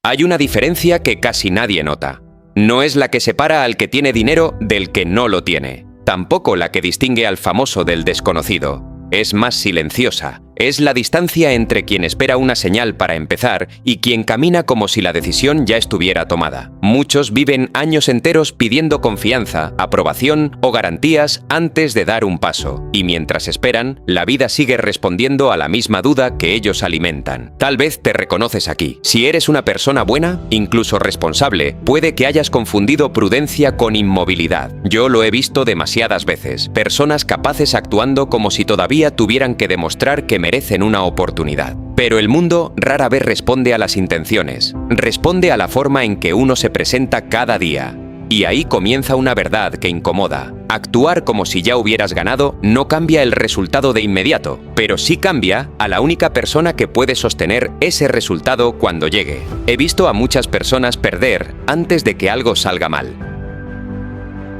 Hay una diferencia que casi nadie nota. No es la que separa al que tiene dinero del que no lo tiene. Tampoco la que distingue al famoso del desconocido. Es más silenciosa. Es la distancia entre quien espera una señal para empezar y quien camina como si la decisión ya estuviera tomada. Muchos viven años enteros pidiendo confianza, aprobación o garantías antes de dar un paso. Y mientras esperan, la vida sigue respondiendo a la misma duda que ellos alimentan. Tal vez te reconoces aquí. Si eres una persona buena, incluso responsable, puede que hayas confundido prudencia con inmovilidad. Yo lo he visto demasiadas veces. Personas capaces actuando como si todavía tuvieran que demostrar que merecen una oportunidad. Pero el mundo rara vez responde a las intenciones, responde a la forma en que uno se presenta cada día. Y ahí comienza una verdad que incomoda. Actuar como si ya hubieras ganado no cambia el resultado de inmediato, pero sí cambia a la única persona que puede sostener ese resultado cuando llegue. He visto a muchas personas perder antes de que algo salga mal.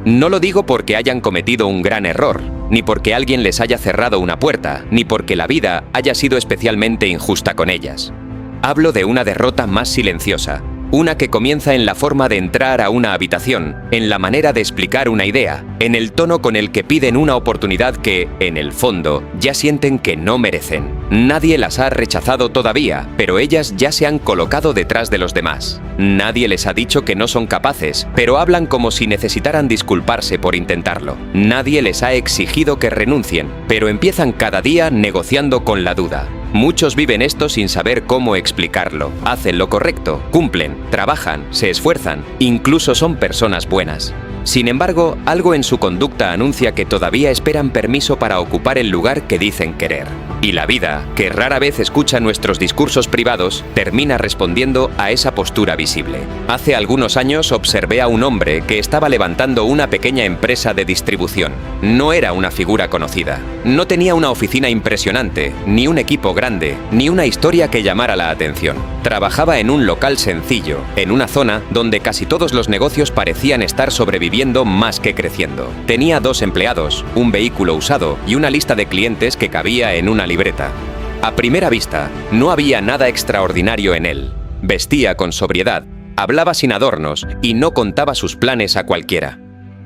No lo digo porque hayan cometido un gran error, ni porque alguien les haya cerrado una puerta, ni porque la vida haya sido especialmente injusta con ellas. Hablo de una derrota más silenciosa, una que comienza en la forma de entrar a una habitación, en la manera de explicar una idea, en el tono con el que piden una oportunidad que, en el fondo, ya sienten que no merecen. Nadie las ha rechazado todavía, pero ellas ya se han colocado detrás de los demás. Nadie les ha dicho que no son capaces, pero hablan como si necesitaran disculparse por intentarlo. Nadie les ha exigido que renuncien, pero empiezan cada día negociando con la duda. Muchos viven esto sin saber cómo explicarlo. Hacen lo correcto, cumplen, trabajan, se esfuerzan, incluso son personas buenas. Sin embargo, algo en su conducta anuncia que todavía esperan permiso para ocupar el lugar que dicen querer. Y la vida, que rara vez escucha nuestros discursos privados, termina respondiendo a esa postura visible. Hace algunos años observé a un hombre que estaba levantando una pequeña empresa de distribución. No era una figura conocida. No tenía una oficina impresionante, ni un equipo grande, ni una historia que llamara la atención. Trabajaba en un local sencillo, en una zona donde casi todos los negocios parecían estar sobreviviendo más que creciendo. Tenía 2 empleados, un vehículo usado y una lista de clientes que cabía en una libreta. A primera vista, no había nada extraordinario en él. Vestía con sobriedad, hablaba sin adornos y no contaba sus planes a cualquiera.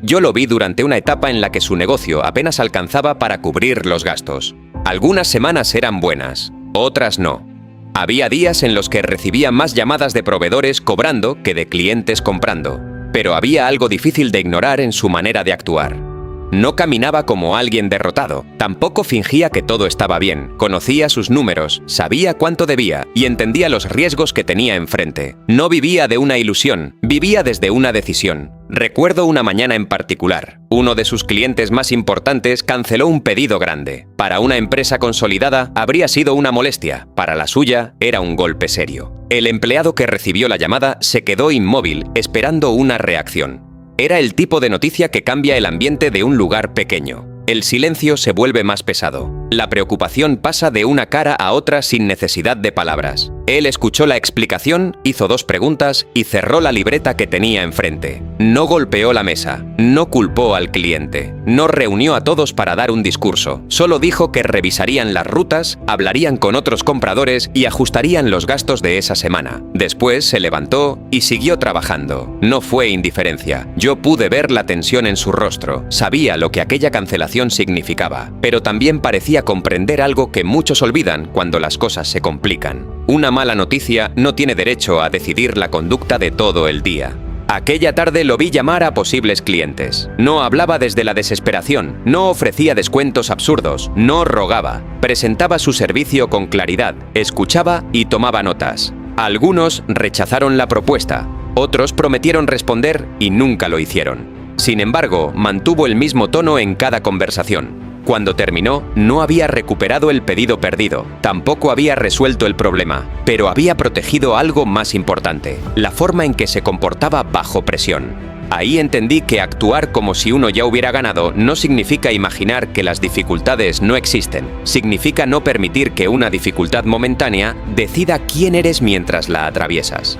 Yo lo vi durante una etapa en la que su negocio apenas alcanzaba para cubrir los gastos. Algunas semanas eran buenas, otras no. Había días en los que recibía más llamadas de proveedores cobrando que de clientes comprando. Pero había algo difícil de ignorar en su manera de actuar. No caminaba como alguien derrotado, tampoco fingía que todo estaba bien. Conocía sus números, sabía cuánto debía y entendía los riesgos que tenía enfrente. No vivía de una ilusión, vivía desde una decisión. Recuerdo una mañana en particular. Uno de sus clientes más importantes canceló un pedido grande. Para una empresa consolidada habría sido una molestia, para la suya era un golpe serio. El empleado que recibió la llamada se quedó inmóvil, esperando una reacción. Era el tipo de noticia que cambia el ambiente de un lugar pequeño. El silencio se vuelve más pesado. La preocupación pasa de una cara a otra sin necesidad de palabras. Él escuchó la explicación, hizo 2 preguntas y cerró la libreta que tenía enfrente. No golpeó la mesa, no culpó al cliente, no reunió a todos para dar un discurso. Solo dijo que revisarían las rutas, hablarían con otros compradores y ajustarían los gastos de esa semana. Después se levantó y siguió trabajando. No fue indiferencia. Yo pude ver la tensión en su rostro. Sabía lo que aquella cancelación significaba, pero también parecía comprender algo que muchos olvidan cuando las cosas se complican. Una mala noticia no tiene derecho a decidir la conducta de todo el día. Aquella tarde lo vi llamar a posibles clientes. No hablaba desde la desesperación, no ofrecía descuentos absurdos, no rogaba. Presentaba su servicio con claridad, escuchaba y tomaba notas. Algunos rechazaron la propuesta, otros prometieron responder y nunca lo hicieron. Sin embargo, mantuvo el mismo tono en cada conversación. Cuando terminó, no había recuperado el pedido perdido, tampoco había resuelto el problema, pero había protegido algo más importante, la forma en que se comportaba bajo presión. Ahí entendí que actuar como si uno ya hubiera ganado no significa imaginar que las dificultades no existen, significa no permitir que una dificultad momentánea decida quién eres mientras la atraviesas.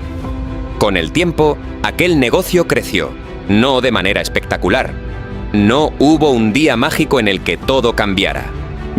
Con el tiempo, aquel negocio creció, no de manera espectacular. No hubo un día mágico en el que todo cambiara.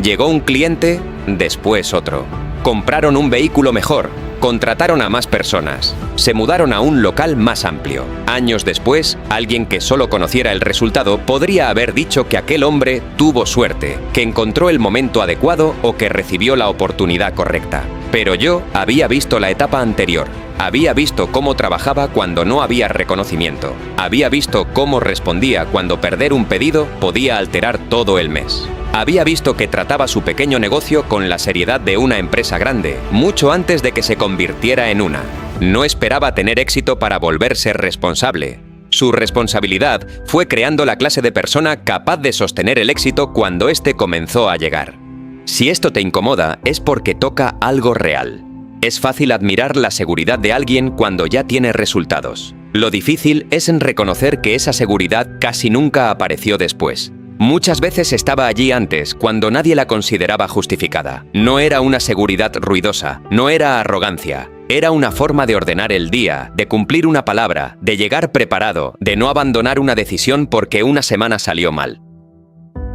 Llegó un cliente, después otro. Compraron un vehículo mejor, Contrataron a más personas. Se mudaron a un local más amplio. Años después, alguien que solo conociera el resultado podría haber dicho que aquel hombre tuvo suerte, que encontró el momento adecuado o que recibió la oportunidad correcta. Pero yo había visto la etapa anterior. Había visto cómo trabajaba cuando no había reconocimiento. Había visto cómo respondía cuando perder un pedido podía alterar todo el mes. Había visto que trataba su pequeño negocio con la seriedad de una empresa grande, mucho antes de que se convirtiera en una. No esperaba tener éxito para volverse responsable. Su responsabilidad fue creando la clase de persona capaz de sostener el éxito cuando éste comenzó a llegar. Si esto te incomoda, es porque toca algo real. Es fácil admirar la seguridad de alguien cuando ya tiene resultados. Lo difícil es en reconocer que esa seguridad casi nunca apareció después. Muchas veces estaba allí antes, cuando nadie la consideraba justificada. No era una seguridad ruidosa, no era arrogancia. Era una forma de ordenar el día, de cumplir una palabra, de llegar preparado, de no abandonar una decisión porque una semana salió mal.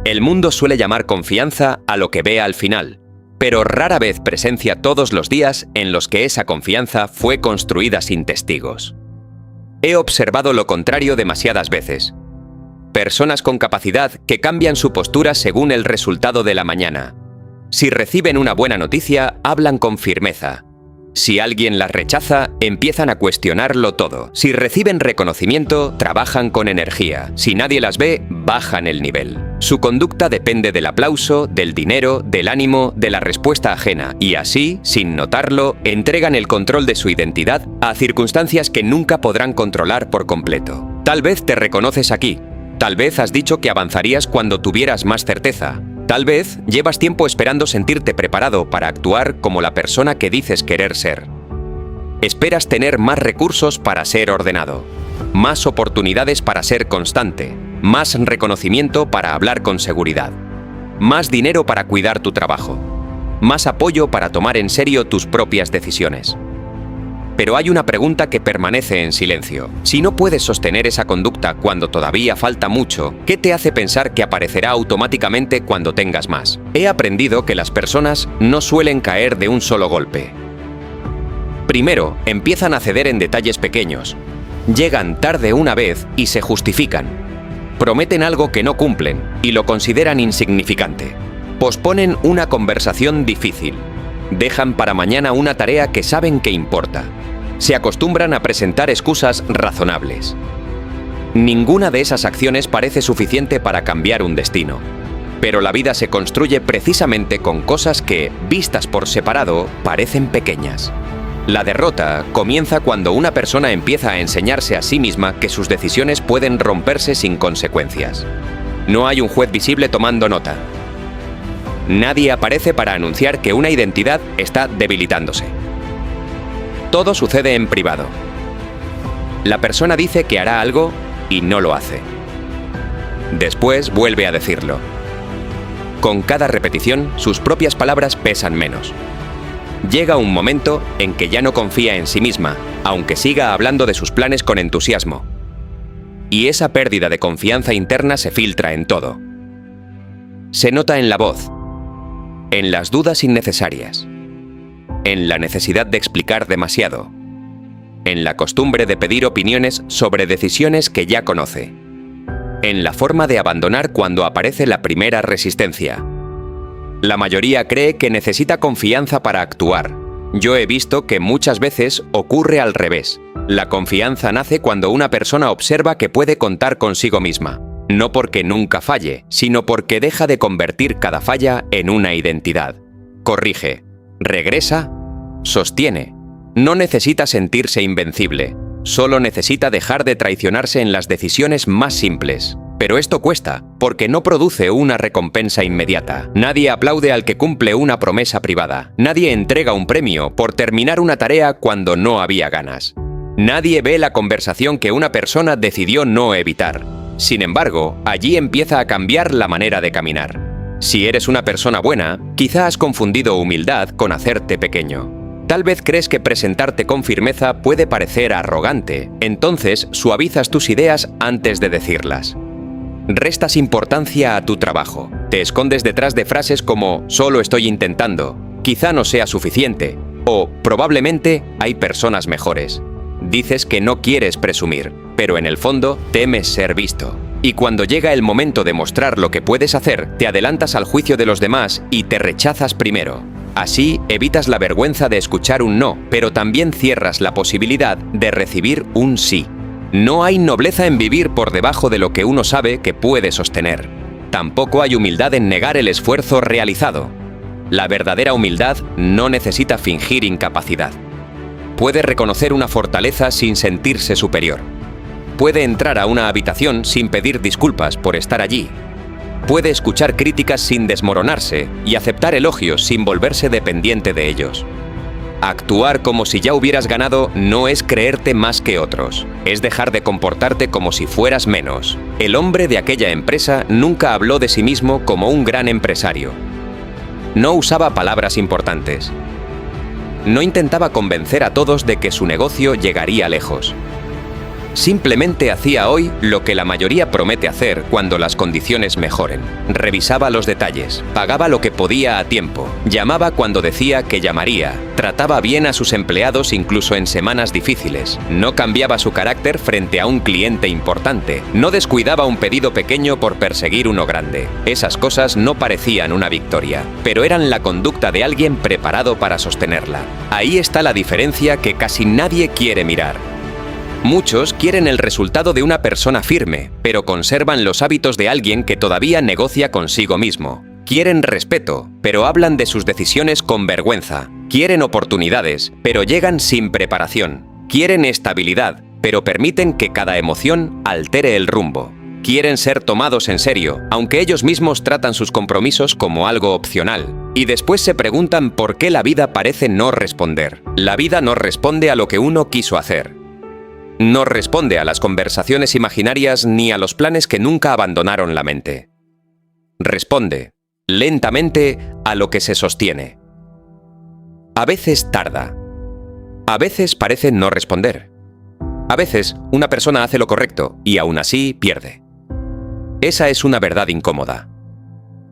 El mundo suele llamar confianza a lo que ve al final, pero rara vez presencia todos los días en los que esa confianza fue construida sin testigos. He observado lo contrario demasiadas veces. Personas con capacidad que cambian su postura según el resultado de la mañana. Si reciben una buena noticia, hablan con firmeza. Si alguien las rechaza, empiezan a cuestionarlo todo. Si reciben reconocimiento, trabajan con energía. Si nadie las ve, bajan el nivel. Su conducta depende del aplauso, del dinero, del ánimo, de la respuesta ajena. Y así, sin notarlo, entregan el control de su identidad a circunstancias que nunca podrán controlar por completo. Tal vez te reconoces aquí. Tal vez has dicho que avanzarías cuando tuvieras más certeza. Tal vez llevas tiempo esperando sentirte preparado para actuar como la persona que dices querer ser. Esperas tener más recursos para ser ordenado, más oportunidades para ser constante, más reconocimiento para hablar con seguridad, más dinero para cuidar tu trabajo, más apoyo para tomar en serio tus propias decisiones. Pero hay una pregunta que permanece en silencio. Si no puedes sostener esa conducta cuando todavía falta mucho, ¿qué te hace pensar que aparecerá automáticamente cuando tengas más? He aprendido que las personas no suelen caer de un solo golpe. Primero, empiezan a ceder en detalles pequeños. Llegan tarde una vez y se justifican. Prometen algo que no cumplen y lo consideran insignificante. Posponen una conversación difícil. Dejan para mañana una tarea que saben que importa. Se acostumbran a presentar excusas razonables. Ninguna de esas acciones parece suficiente para cambiar un destino. Pero la vida se construye precisamente con cosas que, vistas por separado, parecen pequeñas. La derrota comienza cuando una persona empieza a enseñarse a sí misma que sus decisiones pueden romperse sin consecuencias. No hay un juez visible tomando nota. Nadie aparece para anunciar que una identidad está debilitándose. Todo sucede en privado. La persona dice que hará algo y no lo hace. Después vuelve a decirlo. Con cada repetición, sus propias palabras pesan menos. Llega un momento en que ya no confía en sí misma, aunque siga hablando de sus planes con entusiasmo. Y esa pérdida de confianza interna se filtra en todo. Se nota en la voz, en las dudas innecesarias, en la necesidad de explicar demasiado, en la costumbre de pedir opiniones sobre decisiones que ya conoce, en la forma de abandonar cuando aparece la primera resistencia. La mayoría cree que necesita confianza para actuar. Yo he visto que muchas veces ocurre al revés. La confianza nace cuando una persona observa que puede contar consigo misma. No porque nunca falle, sino porque deja de convertir cada falla en una identidad. Corrige, regresa, sostiene. No necesita sentirse invencible, solo necesita dejar de traicionarse en las decisiones más simples. Pero esto cuesta, porque no produce una recompensa inmediata. Nadie aplaude al que cumple una promesa privada. Nadie entrega un premio por terminar una tarea cuando no había ganas. Nadie ve la conversación que una persona decidió no evitar. Sin embargo, allí empieza a cambiar la manera de caminar. Si eres una persona buena, quizá has confundido humildad con hacerte pequeño. Tal vez crees que presentarte con firmeza puede parecer arrogante, entonces suavizas tus ideas antes de decirlas. Restas importancia a tu trabajo. Te escondes detrás de frases como «solo estoy intentando», «quizá no sea suficiente» O, probablemente, hay personas mejores. Dices que no quieres presumir, pero en el fondo temes ser visto. Y cuando llega el momento de mostrar lo que puedes hacer, te adelantas al juicio de los demás y te rechazas primero. Así evitas la vergüenza de escuchar un no, pero también cierras la posibilidad de recibir un sí. No hay nobleza en vivir por debajo de lo que uno sabe que puede sostener. Tampoco hay humildad en negar el esfuerzo realizado. La verdadera humildad no necesita fingir incapacidad. Puede reconocer una fortaleza sin sentirse superior. Puede entrar a una habitación sin pedir disculpas por estar allí. Puede escuchar críticas sin desmoronarse y aceptar elogios sin volverse dependiente de ellos. Actuar como si ya hubieras ganado no es creerte más que otros, es dejar de comportarte como si fueras menos. El hombre de aquella empresa nunca habló de sí mismo como un gran empresario. No usaba palabras importantes. No intentaba convencer a todos de que su negocio llegaría lejos. Simplemente hacía hoy lo que la mayoría promete hacer cuando las condiciones mejoren. Revisaba los detalles, pagaba lo que podía a tiempo, llamaba cuando decía que llamaría, trataba bien a sus empleados incluso en semanas difíciles, no cambiaba su carácter frente a un cliente importante, no descuidaba un pedido pequeño por perseguir uno grande. Esas cosas no parecían una victoria, pero eran la conducta de alguien preparado para sostenerla. Ahí está la diferencia que casi nadie quiere mirar. Muchos quieren el resultado de una persona firme, pero conservan los hábitos de alguien que todavía negocia consigo mismo. Quieren respeto, pero hablan de sus decisiones con vergüenza. Quieren oportunidades, pero llegan sin preparación. Quieren estabilidad, pero permiten que cada emoción altere el rumbo. Quieren ser tomados en serio, aunque ellos mismos tratan sus compromisos como algo opcional. Y después se preguntan por qué la vida parece no responder. La vida no responde a lo que uno quiso hacer. No responde a las conversaciones imaginarias ni a los planes que nunca abandonaron la mente. Responde, lentamente, a lo que se sostiene. A veces tarda. A veces parece no responder. A veces una persona hace lo correcto y aún así pierde. Esa es una verdad incómoda.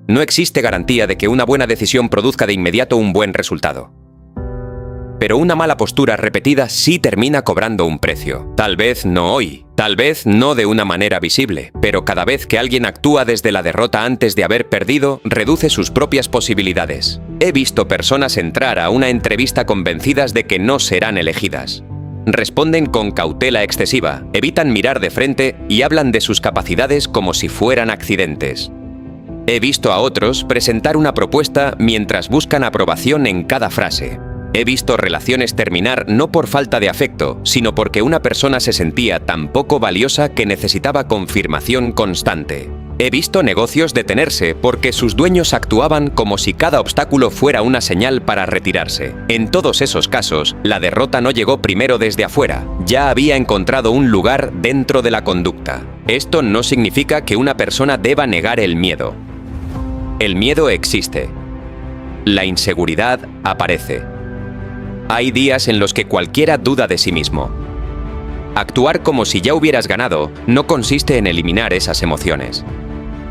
No existe garantía de que una buena decisión produzca de inmediato un buen resultado. Pero una mala postura repetida sí termina cobrando un precio. Tal vez no hoy, tal vez no de una manera visible, pero cada vez que alguien actúa desde la derrota antes de haber perdido, reduce sus propias posibilidades. He visto personas entrar a una entrevista convencidas de que no serán elegidas. Responden con cautela excesiva, evitan mirar de frente y hablan de sus capacidades como si fueran accidentes. He visto a otros presentar una propuesta mientras buscan aprobación en cada frase. He visto relaciones terminar no por falta de afecto, sino porque una persona se sentía tan poco valiosa que necesitaba confirmación constante. He visto negocios detenerse porque sus dueños actuaban como si cada obstáculo fuera una señal para retirarse. En todos esos casos, la derrota no llegó primero desde afuera, ya había encontrado un lugar dentro de la conducta. Esto no significa que una persona deba negar el miedo. El miedo existe. La inseguridad aparece. Hay días en los que cualquiera duda de sí mismo. Actuar como si ya hubieras ganado no consiste en eliminar esas emociones.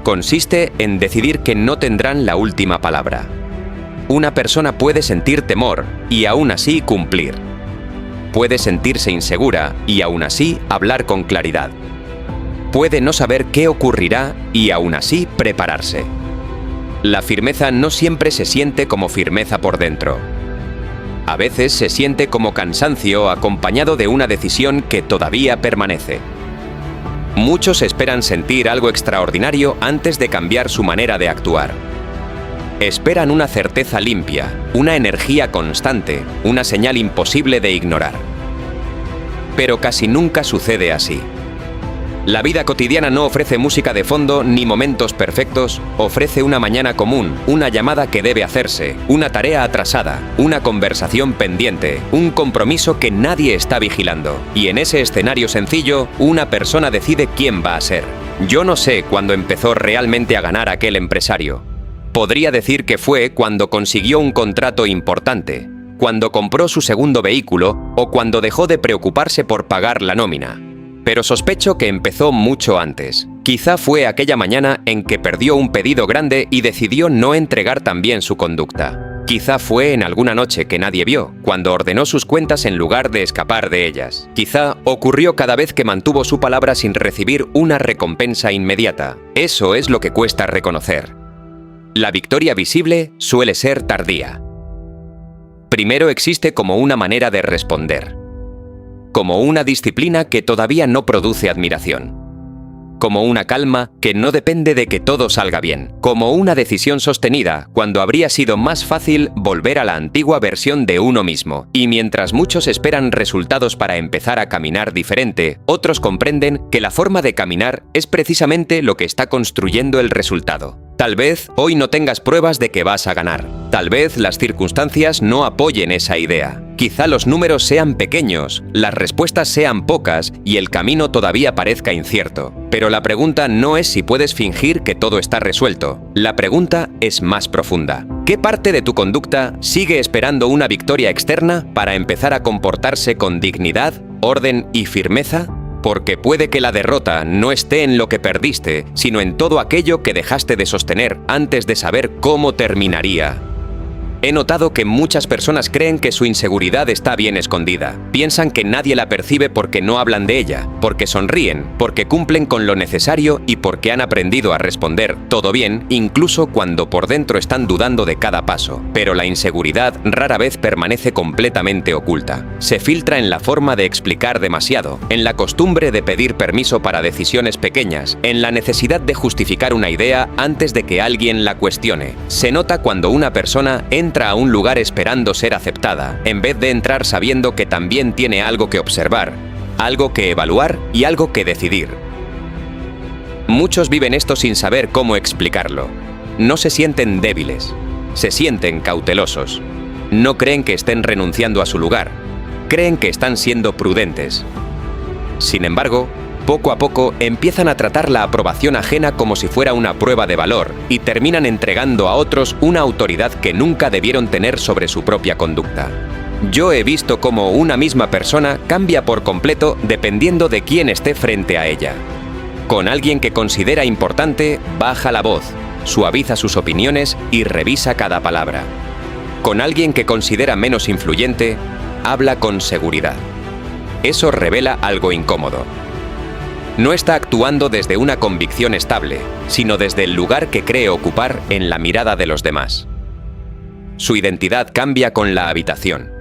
Consiste en decidir que no tendrán la última palabra. Una persona puede sentir temor y aún así cumplir. Puede sentirse insegura y aún así hablar con claridad. Puede no saber qué ocurrirá y aún así prepararse. La firmeza no siempre se siente como firmeza por dentro. A veces se siente como cansancio acompañado de una decisión que todavía permanece. Muchos esperan sentir algo extraordinario antes de cambiar su manera de actuar. Esperan una certeza limpia, una energía constante, una señal imposible de ignorar. Pero casi nunca sucede así. La vida cotidiana no ofrece música de fondo ni momentos perfectos, ofrece una mañana común, una llamada que debe hacerse, una tarea atrasada, una conversación pendiente, un compromiso que nadie está vigilando. Y en ese escenario sencillo, una persona decide quién va a ser. Yo no sé cuándo empezó realmente a ganar aquel empresario. Podría decir que fue cuando consiguió un contrato importante, cuando compró su segundo vehículo o cuando dejó de preocuparse por pagar la nómina. Pero sospecho que empezó mucho antes. Quizá fue aquella mañana en que perdió un pedido grande y decidió no entregar también su conducta. Quizá fue en alguna noche que nadie vio, cuando ordenó sus cuentas en lugar de escapar de ellas. Quizá ocurrió cada vez que mantuvo su palabra sin recibir una recompensa inmediata. Eso es lo que cuesta reconocer. La victoria visible suele ser tardía. Primero existe como una manera de responder, como una disciplina que todavía no produce admiración, como una calma que no depende de que todo salga bien, como una decisión sostenida cuando habría sido más fácil volver a la antigua versión de uno mismo. Y mientras muchos esperan resultados para empezar a caminar diferente, otros comprenden que la forma de caminar es precisamente lo que está construyendo el resultado. Tal vez hoy no tengas pruebas de que vas a ganar. Tal vez las circunstancias no apoyen esa idea. Quizá los números sean pequeños, las respuestas sean pocas y el camino todavía parezca incierto. Pero la pregunta no es si puedes fingir que todo está resuelto. La pregunta es más profunda. ¿Qué parte de tu conducta sigue esperando una victoria externa para empezar a comportarse con dignidad, orden y firmeza? Porque puede que la derrota no esté en lo que perdiste, sino en todo aquello que dejaste de sostener antes de saber cómo terminaría. He notado que muchas personas creen que su inseguridad está bien escondida. Piensan que nadie la percibe porque no hablan de ella, porque sonríen, porque cumplen con lo necesario y porque han aprendido a responder todo bien, incluso cuando por dentro están dudando de cada paso. Pero la inseguridad rara vez permanece completamente oculta. Se filtra en la forma de explicar demasiado, en la costumbre de pedir permiso para decisiones pequeñas, en la necesidad de justificar una idea antes de que alguien la cuestione. Se nota cuando una persona entra a un lugar esperando ser aceptada, en vez de entrar sabiendo que también tiene algo que observar, algo que evaluar y algo que decidir. Muchos viven esto sin saber cómo explicarlo. No se sienten débiles, se sienten cautelosos. No creen que estén renunciando a su lugar, creen que están siendo prudentes. Sin embargo, poco a poco empiezan a tratar la aprobación ajena como si fuera una prueba de valor y terminan entregando a otros una autoridad que nunca debieron tener sobre su propia conducta. Yo he visto cómo una misma persona cambia por completo dependiendo de quién esté frente a ella. Con alguien que considera importante, baja la voz, suaviza sus opiniones y revisa cada palabra. Con alguien que considera menos influyente, habla con seguridad. Eso revela algo incómodo. No está actuando desde una convicción estable, sino desde el lugar que cree ocupar en la mirada de los demás. Su identidad cambia con la habitación.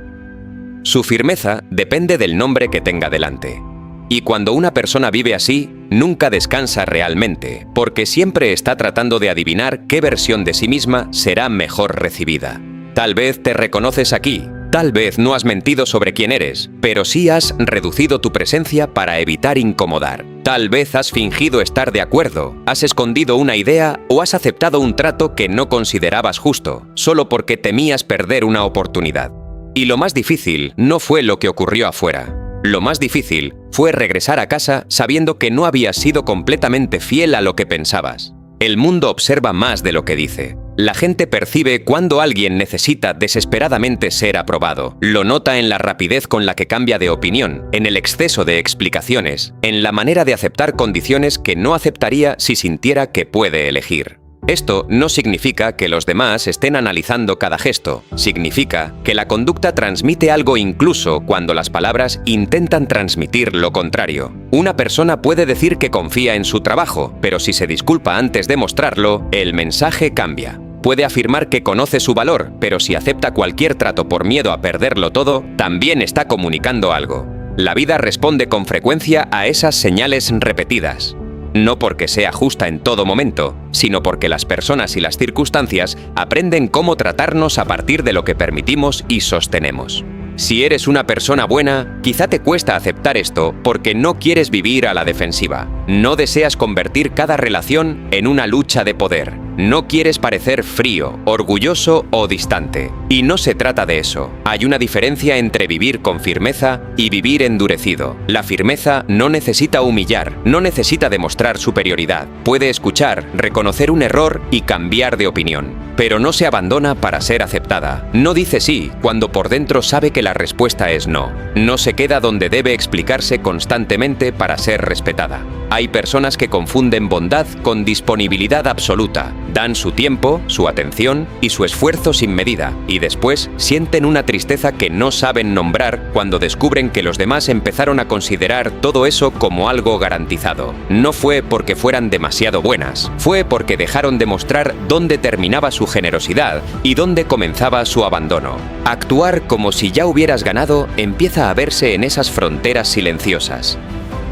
Su firmeza depende del nombre que tenga delante. Y cuando una persona vive así, nunca descansa realmente, porque siempre está tratando de adivinar qué versión de sí misma será mejor recibida. Tal vez te reconoces aquí. Tal vez no has mentido sobre quién eres, pero sí has reducido tu presencia para evitar incomodar. Tal vez has fingido estar de acuerdo, has escondido una idea o has aceptado un trato que no considerabas justo, solo porque temías perder una oportunidad. Y lo más difícil no fue lo que ocurrió afuera. Lo más difícil fue regresar a casa sabiendo que no habías sido completamente fiel a lo que pensabas. El mundo observa más de lo que dice. La gente percibe cuando alguien necesita desesperadamente ser aprobado. Lo nota en la rapidez con la que cambia de opinión, en el exceso de explicaciones, en la manera de aceptar condiciones que no aceptaría si sintiera que puede elegir. Esto no significa que los demás estén analizando cada gesto. Significa que la conducta transmite algo incluso cuando las palabras intentan transmitir lo contrario. Una persona puede decir que confía en su trabajo, pero si se disculpa antes de mostrarlo, el mensaje cambia. Puede afirmar que conoce su valor, pero si acepta cualquier trato por miedo a perderlo todo, también está comunicando algo. La vida responde con frecuencia a esas señales repetidas. No porque sea justa en todo momento, sino porque las personas y las circunstancias aprenden cómo tratarnos a partir de lo que permitimos y sostenemos. Si eres una persona buena, quizá te cuesta aceptar esto porque no quieres vivir a la defensiva. No deseas convertir cada relación en una lucha de poder. No quieres parecer frío, orgulloso o distante. Y no se trata de eso. Hay una diferencia entre vivir con firmeza y vivir endurecido. La firmeza no necesita humillar, no necesita demostrar superioridad. Puede escuchar, reconocer un error y cambiar de opinión. Pero no se abandona para ser aceptada. No dice sí cuando por dentro sabe que la respuesta es no. No se queda donde debe explicarse constantemente para ser respetada. Hay personas que confunden bondad con disponibilidad absoluta, Dan su tiempo, su atención y su esfuerzo sin medida, y después sienten una tristeza que no saben nombrar cuando descubren que los demás empezaron a considerar todo eso como algo garantizado. No fue porque fueran demasiado buenas, fue porque dejaron de mostrar dónde terminaba su generosidad y dónde comenzaba su abandono. Actuar como si ya hubieras ganado empieza a verse en esas fronteras silenciosas.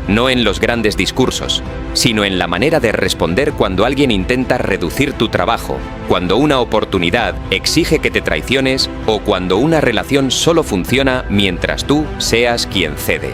No en los grandes discursos, sino en la manera de responder cuando alguien intenta reducir tu trabajo, cuando una oportunidad exige que te traiciones o cuando una relación solo funciona mientras tú seas quien cede.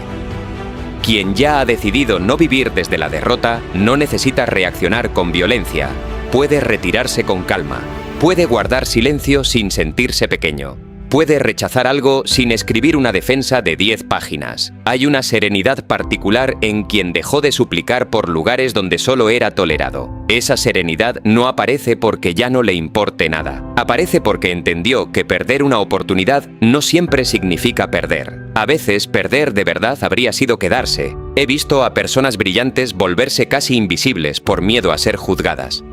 Quien ya ha decidido no vivir desde la derrota no necesita reaccionar con violencia, puede retirarse con calma, puede guardar silencio sin sentirse pequeño. Puede rechazar algo sin escribir una defensa de 10 páginas. Hay una serenidad particular en quien dejó de suplicar por lugares donde solo era tolerado. Esa serenidad no aparece porque ya no le importe nada. Aparece porque entendió que perder una oportunidad no siempre significa perder. A veces perder de verdad habría sido quedarse. He visto a personas brillantes volverse casi invisibles por miedo a ser juzgadas.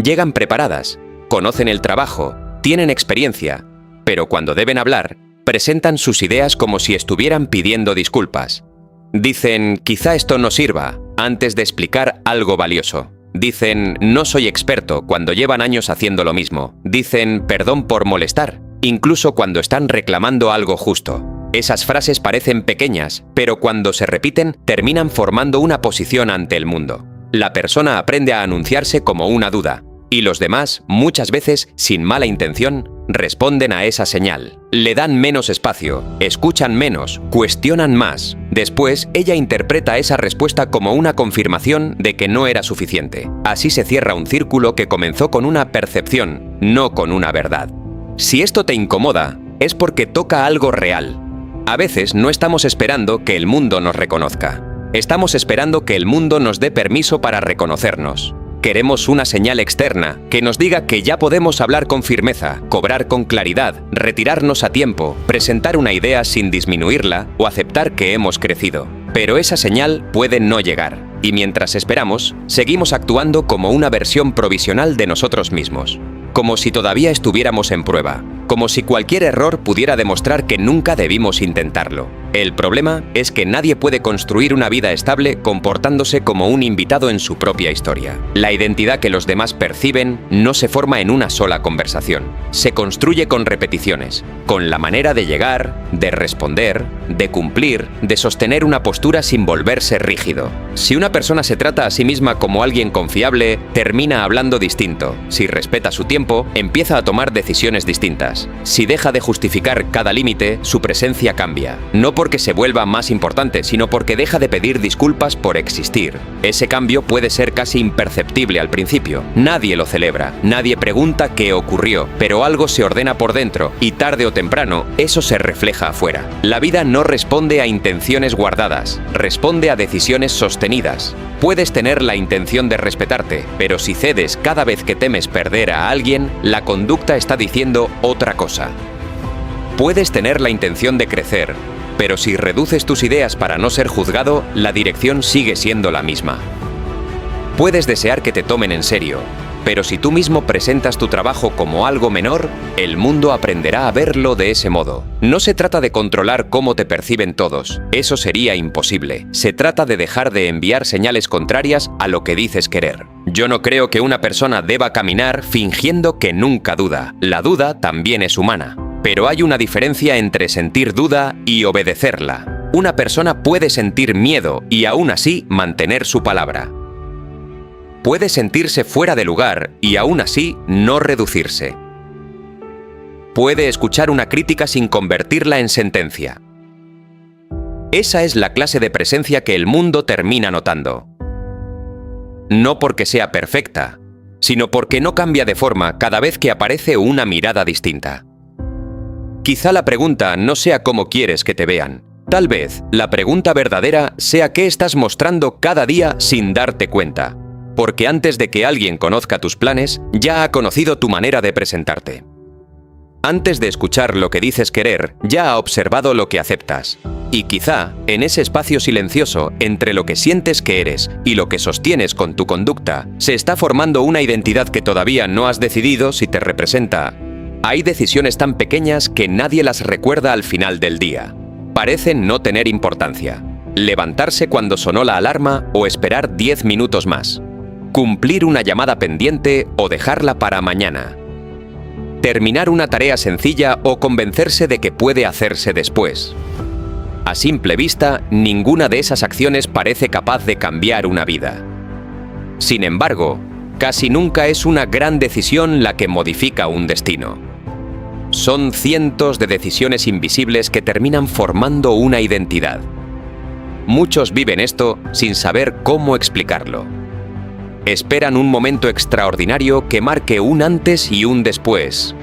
Llegan preparadas, conocen el trabajo, tienen experiencia, pero cuando deben hablar, presentan sus ideas como si estuvieran pidiendo disculpas. Dicen, quizá esto no sirva, antes de explicar algo valioso. Dicen, no soy experto, cuando llevan años haciendo lo mismo. Dicen, perdón por molestar, incluso cuando están reclamando algo justo. Esas frases parecen pequeñas, pero cuando se repiten, terminan formando una posición ante el mundo. La persona aprende a anunciarse como una duda, y los demás, muchas veces, sin mala intención, responden a esa señal. Le dan menos espacio, escuchan menos, cuestionan más. Después, ella interpreta esa respuesta como una confirmación de que no era suficiente. Así se cierra un círculo que comenzó con una percepción, no con una verdad. Si esto te incomoda, es porque toca algo real. A veces no estamos esperando que el mundo nos reconozca. Estamos esperando que el mundo nos dé permiso para reconocernos. Queremos una señal externa que nos diga que ya podemos hablar con firmeza, cobrar con claridad, retirarnos a tiempo, presentar una idea sin disminuirla o aceptar que hemos crecido. Pero esa señal puede no llegar, y mientras esperamos, seguimos actuando como una versión provisional de nosotros mismos. Como si todavía estuviéramos en prueba, como si cualquier error pudiera demostrar que nunca debimos intentarlo. El problema es que nadie puede construir una vida estable comportándose como un invitado en su propia historia. La identidad que los demás perciben no se forma en una sola conversación. Se construye con repeticiones, con la manera de llegar, de responder, de cumplir, de sostener una postura sin volverse rígido. Si una persona se trata a sí misma como alguien confiable, termina hablando distinto. Si respeta su tiempo, empieza a tomar decisiones distintas. Si deja de justificar cada límite, su presencia cambia. No porque se vuelva más importante, sino porque deja de pedir disculpas por existir. Ese cambio puede ser casi imperceptible al principio. Nadie lo celebra, nadie pregunta qué ocurrió, pero algo se ordena por dentro y tarde o temprano eso se refleja afuera. La vida no responde a intenciones guardadas, responde a decisiones sostenidas. Puedes tener la intención de respetarte, pero si cedes cada vez que temes perder a alguien, la conducta está diciendo otra cosa. Puedes tener la intención de crecer, pero si reduces tus ideas para no ser juzgado, la dirección sigue siendo la misma. Puedes desear que te tomen en serio, pero si tú mismo presentas tu trabajo como algo menor, el mundo aprenderá a verlo de ese modo. No se trata de controlar cómo te perciben todos, eso sería imposible. Se trata de dejar de enviar señales contrarias a lo que dices querer. Yo no creo que una persona deba caminar fingiendo que nunca duda. La duda también es humana. Pero hay una diferencia entre sentir duda y obedecerla. Una persona puede sentir miedo y aún así mantener su palabra. Puede sentirse fuera de lugar y aún así no reducirse. Puede escuchar una crítica sin convertirla en sentencia. Esa es la clase de presencia que el mundo termina notando. No porque sea perfecta, sino porque no cambia de forma cada vez que aparece una mirada distinta. Quizá la pregunta no sea cómo quieres que te vean. Tal vez la pregunta verdadera sea qué estás mostrando cada día sin darte cuenta. Porque antes de que alguien conozca tus planes, ya ha conocido tu manera de presentarte. Antes de escuchar lo que dices querer, ya ha observado lo que aceptas. Y quizá, en ese espacio silencioso entre lo que sientes que eres y lo que sostienes con tu conducta, se está formando una identidad que todavía no has decidido si te representa. Hay decisiones tan pequeñas que nadie las recuerda al final del día. Parecen no tener importancia. Levantarse cuando sonó la alarma o esperar 10 minutos más. Cumplir una llamada pendiente o dejarla para mañana. Terminar una tarea sencilla o convencerse de que puede hacerse después. A simple vista, ninguna de esas acciones parece capaz de cambiar una vida. Sin embargo, casi nunca es una gran decisión la que modifica un destino. Son cientos de decisiones invisibles que terminan formando una identidad. Muchos viven esto sin saber cómo explicarlo. Esperan un momento extraordinario que marque un antes y un después,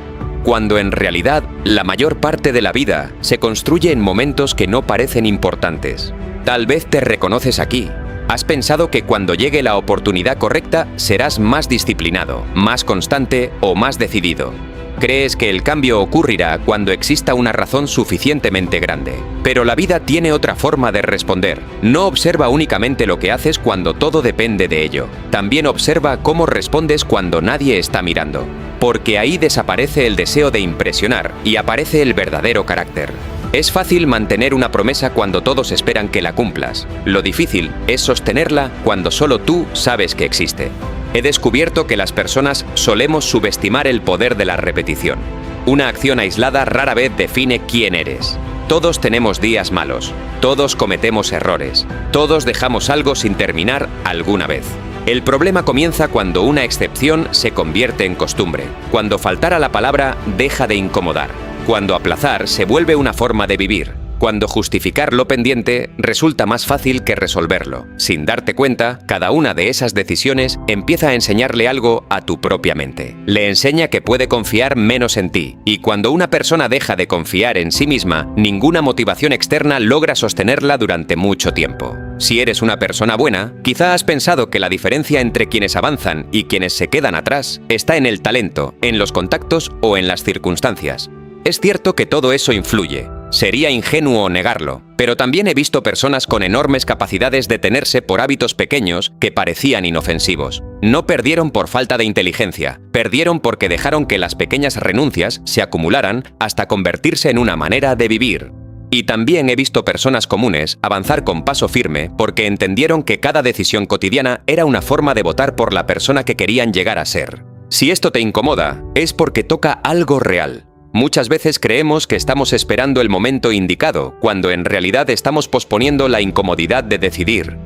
cuando en realidad la mayor parte de la vida se construye en momentos que no parecen importantes. Tal vez te reconoces aquí. Has pensado que cuando llegue la oportunidad correcta serás más disciplinado, más constante o más decidido. Crees que el cambio ocurrirá cuando exista una razón suficientemente grande. Pero la vida tiene otra forma de responder. No observa únicamente lo que haces cuando todo depende de ello. También observa cómo respondes cuando nadie está mirando. Porque ahí desaparece el deseo de impresionar y aparece el verdadero carácter. Es fácil mantener una promesa cuando todos esperan que la cumplas. Lo difícil es sostenerla cuando solo tú sabes que existe. He descubierto que las personas solemos subestimar el poder de la repetición. Una acción aislada rara vez define quién eres. Todos tenemos días malos, todos cometemos errores, todos dejamos algo sin terminar alguna vez. El problema comienza cuando una excepción se convierte en costumbre, cuando faltar a la palabra deja de incomodar, cuando aplazar se vuelve una forma de vivir, cuando justificar lo pendiente resulta más fácil que resolverlo. Sin darte cuenta, cada una de esas decisiones empieza a enseñarle algo a tu propia mente. Le enseña que puede confiar menos en ti, y cuando una persona deja de confiar en sí misma, ninguna motivación externa logra sostenerla durante mucho tiempo. Si eres una persona buena, quizá has pensado que la diferencia entre quienes avanzan y quienes se quedan atrás está en el talento, en los contactos o en las circunstancias. Es cierto que todo eso influye. Sería ingenuo negarlo, pero también he visto personas con enormes capacidades detenerse por hábitos pequeños que parecían inofensivos. No perdieron por falta de inteligencia, perdieron porque dejaron que las pequeñas renuncias se acumularan hasta convertirse en una manera de vivir. Y también he visto personas comunes avanzar con paso firme porque entendieron que cada decisión cotidiana era una forma de votar por la persona que querían llegar a ser. Si esto te incomoda, es porque toca algo real. Muchas veces creemos que estamos esperando el momento indicado, cuando en realidad estamos posponiendo la incomodidad de decidir.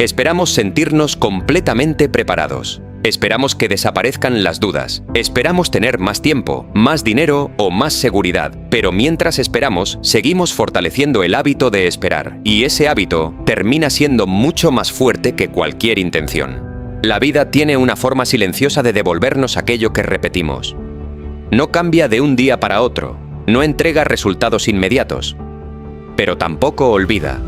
Esperamos sentirnos completamente preparados. Esperamos que desaparezcan las dudas. Esperamos tener más tiempo, más dinero o más seguridad. Pero mientras esperamos, seguimos fortaleciendo el hábito de esperar. Y ese hábito termina siendo mucho más fuerte que cualquier intención. La vida tiene una forma silenciosa de devolvernos aquello que repetimos. No cambia de un día para otro, no entrega resultados inmediatos, pero tampoco olvida.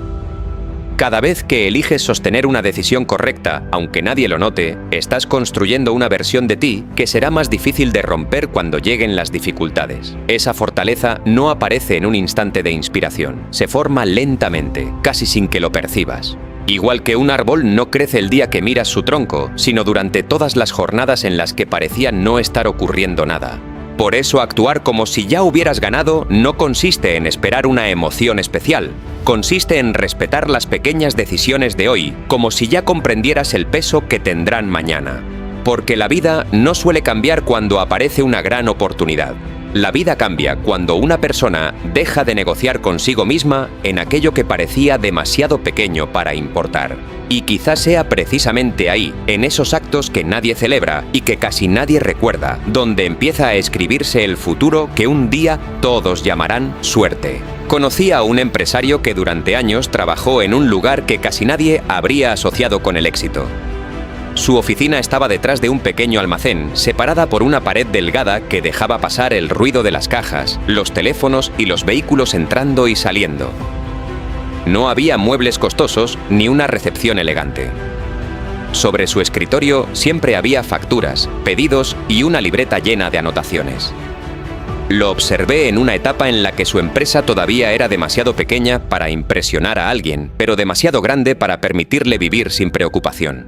Cada vez que eliges sostener una decisión correcta, aunque nadie lo note, estás construyendo una versión de ti que será más difícil de romper cuando lleguen las dificultades. Esa fortaleza no aparece en un instante de inspiración, se forma lentamente, casi sin que lo percibas. Igual que un árbol no crece el día que miras su tronco, sino durante todas las jornadas en las que parecía no estar ocurriendo nada. Por eso actuar como si ya hubieras ganado no consiste en esperar una emoción especial, consiste en respetar las pequeñas decisiones de hoy, como si ya comprendieras el peso que tendrán mañana. Porque la vida no suele cambiar cuando aparece una gran oportunidad. La vida cambia cuando una persona deja de negociar consigo misma en aquello que parecía demasiado pequeño para importar. Y quizás sea precisamente ahí, en esos actos que nadie celebra y que casi nadie recuerda, donde empieza a escribirse el futuro que un día todos llamarán suerte. Conocí a un empresario que durante años trabajó en un lugar que casi nadie habría asociado con el éxito. Su oficina estaba detrás de un pequeño almacén, separada por una pared delgada que dejaba pasar el ruido de las cajas, los teléfonos y los vehículos entrando y saliendo. No había muebles costosos ni una recepción elegante. Sobre su escritorio siempre había facturas, pedidos y una libreta llena de anotaciones. Lo observé en una etapa en la que su empresa todavía era demasiado pequeña para impresionar a alguien, pero demasiado grande para permitirle vivir sin preocupación.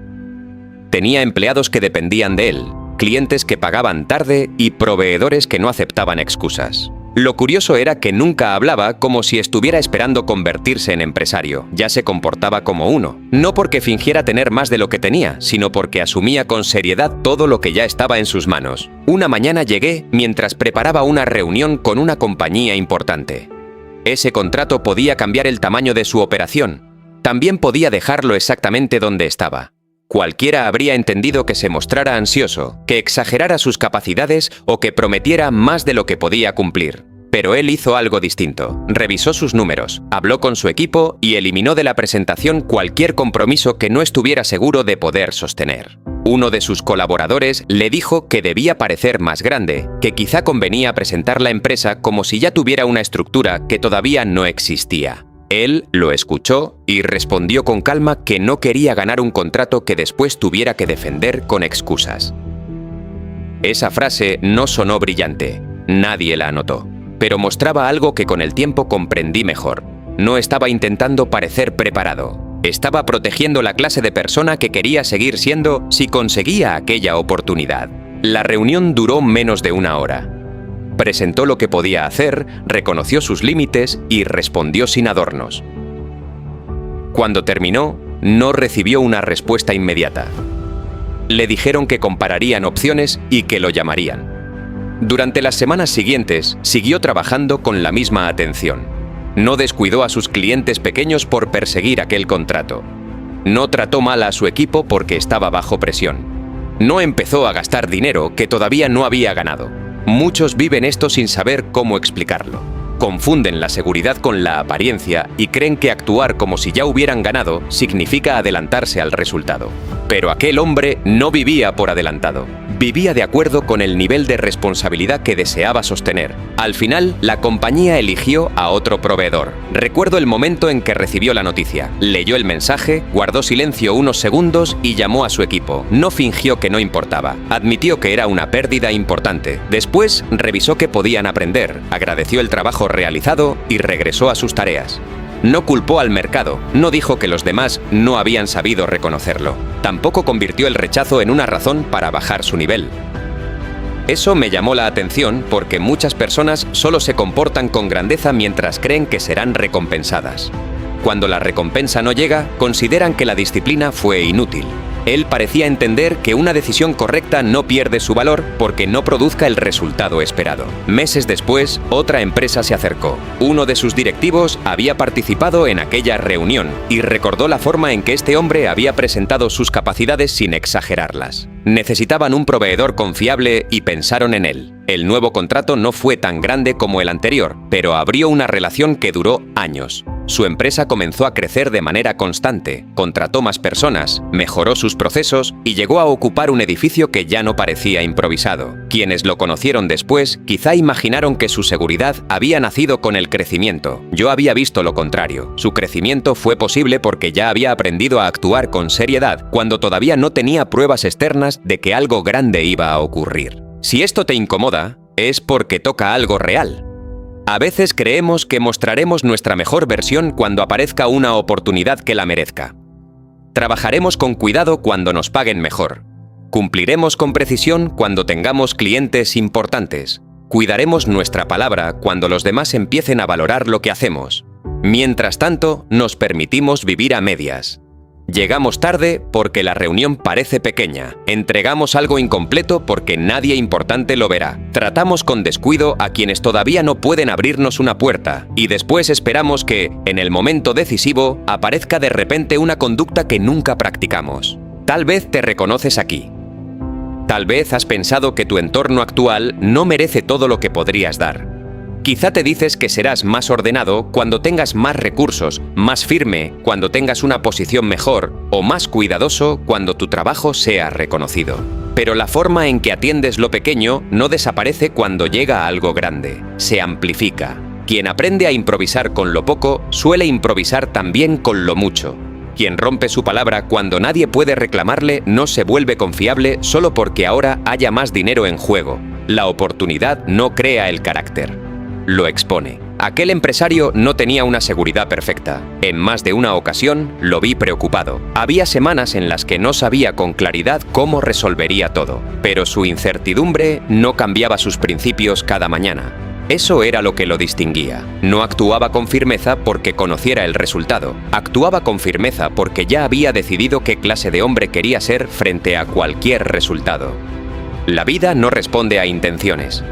Tenía empleados que dependían de él, clientes que pagaban tarde y proveedores que no aceptaban excusas. Lo curioso era que nunca hablaba como si estuviera esperando convertirse en empresario, ya se comportaba como uno. No porque fingiera tener más de lo que tenía, sino porque asumía con seriedad todo lo que ya estaba en sus manos. Una mañana llegué mientras preparaba una reunión con una compañía importante. Ese contrato podía cambiar el tamaño de su operación. También podía dejarlo exactamente donde estaba. Cualquiera habría entendido que se mostrara ansioso, que exagerara sus capacidades o que prometiera más de lo que podía cumplir. Pero él hizo algo distinto. Revisó sus números, habló con su equipo y eliminó de la presentación cualquier compromiso que no estuviera seguro de poder sostener. Uno de sus colaboradores le dijo que debía parecer más grande, que quizá convenía presentar la empresa como si ya tuviera una estructura que todavía no existía. Él lo escuchó y respondió con calma que no quería ganar un contrato que después tuviera que defender con excusas. Esa frase no sonó brillante, nadie la anotó, pero mostraba algo que con el tiempo comprendí mejor. No estaba intentando parecer preparado, estaba protegiendo la clase de persona que quería seguir siendo si conseguía aquella oportunidad. La reunión duró menos de una hora. Presentó lo que podía hacer, reconoció sus límites y respondió sin adornos. Cuando terminó, no recibió una respuesta inmediata. Le dijeron que compararían opciones y que lo llamarían. Durante las semanas siguientes, siguió trabajando con la misma atención. No descuidó a sus clientes pequeños por perseguir aquel contrato. No trató mal a su equipo porque estaba bajo presión. No empezó a gastar dinero que todavía no había ganado. Muchos viven esto sin saber cómo explicarlo. Confunden la seguridad con la apariencia y creen que actuar como si ya hubieran ganado significa adelantarse al resultado. Pero aquel hombre no vivía por adelantado. Vivía de acuerdo con el nivel de responsabilidad que deseaba sostener. Al final, la compañía eligió a otro proveedor. Recuerdo el momento en que recibió la noticia. Leyó el mensaje, guardó silencio unos segundos y llamó a su equipo. No fingió que no importaba. Admitió que era una pérdida importante. Después, revisó qué podían aprender, agradeció el trabajo realizado y regresó a sus tareas. No culpó al mercado, no dijo que los demás no habían sabido reconocerlo. Tampoco convirtió el rechazo en una razón para bajar su nivel. Eso me llamó la atención porque muchas personas solo se comportan con grandeza mientras creen que serán recompensadas. Cuando la recompensa no llega, consideran que la disciplina fue inútil. Él parecía entender que una decisión correcta no pierde su valor porque no produzca el resultado esperado. Meses después, otra empresa se acercó. Uno de sus directivos había participado en aquella reunión y recordó la forma en que este hombre había presentado sus capacidades sin exagerarlas. Necesitaban un proveedor confiable y pensaron en él. El nuevo contrato no fue tan grande como el anterior, pero abrió una relación que duró años. Su empresa comenzó a crecer de manera constante, contrató más personas, mejoró sus procesos y llegó a ocupar un edificio que ya no parecía improvisado. Quienes lo conocieron después quizá imaginaron que su seguridad había nacido con el crecimiento. Yo había visto lo contrario. Su crecimiento fue posible porque ya había aprendido a actuar con seriedad cuando todavía no tenía pruebas externas de que algo grande iba a ocurrir. Si esto te incomoda, es porque toca algo real. A veces creemos que mostraremos nuestra mejor versión cuando aparezca una oportunidad que la merezca. Trabajaremos con cuidado cuando nos paguen mejor. Cumpliremos con precisión cuando tengamos clientes importantes. Cuidaremos nuestra palabra cuando los demás empiecen a valorar lo que hacemos. Mientras tanto, nos permitimos vivir a medias. Llegamos tarde porque la reunión parece pequeña. Entregamos algo incompleto porque nadie importante lo verá. Tratamos con descuido a quienes todavía no pueden abrirnos una puerta. Y después esperamos que, en el momento decisivo, aparezca de repente una conducta que nunca practicamos. Tal vez te reconoces aquí. Tal vez has pensado que tu entorno actual no merece todo lo que podrías dar. Quizá te dices que serás más ordenado cuando tengas más recursos, más firme cuando tengas una posición mejor o más cuidadoso cuando tu trabajo sea reconocido. Pero la forma en que atiendes lo pequeño no desaparece cuando llega algo grande, se amplifica. Quien aprende a improvisar con lo poco suele improvisar también con lo mucho. Quien rompe su palabra cuando nadie puede reclamarle no se vuelve confiable solo porque ahora haya más dinero en juego. La oportunidad no crea el carácter, lo expone. Aquel empresario no tenía una seguridad perfecta. En más de una ocasión lo vi preocupado. Había semanas en las que no sabía con claridad cómo resolvería todo, pero su incertidumbre no cambiaba sus principios cada mañana. Eso era lo que lo distinguía. No actuaba con firmeza porque conociera el resultado. Actuaba con firmeza porque ya había decidido qué clase de hombre quería ser frente a cualquier resultado. La vida no responde a intenciones.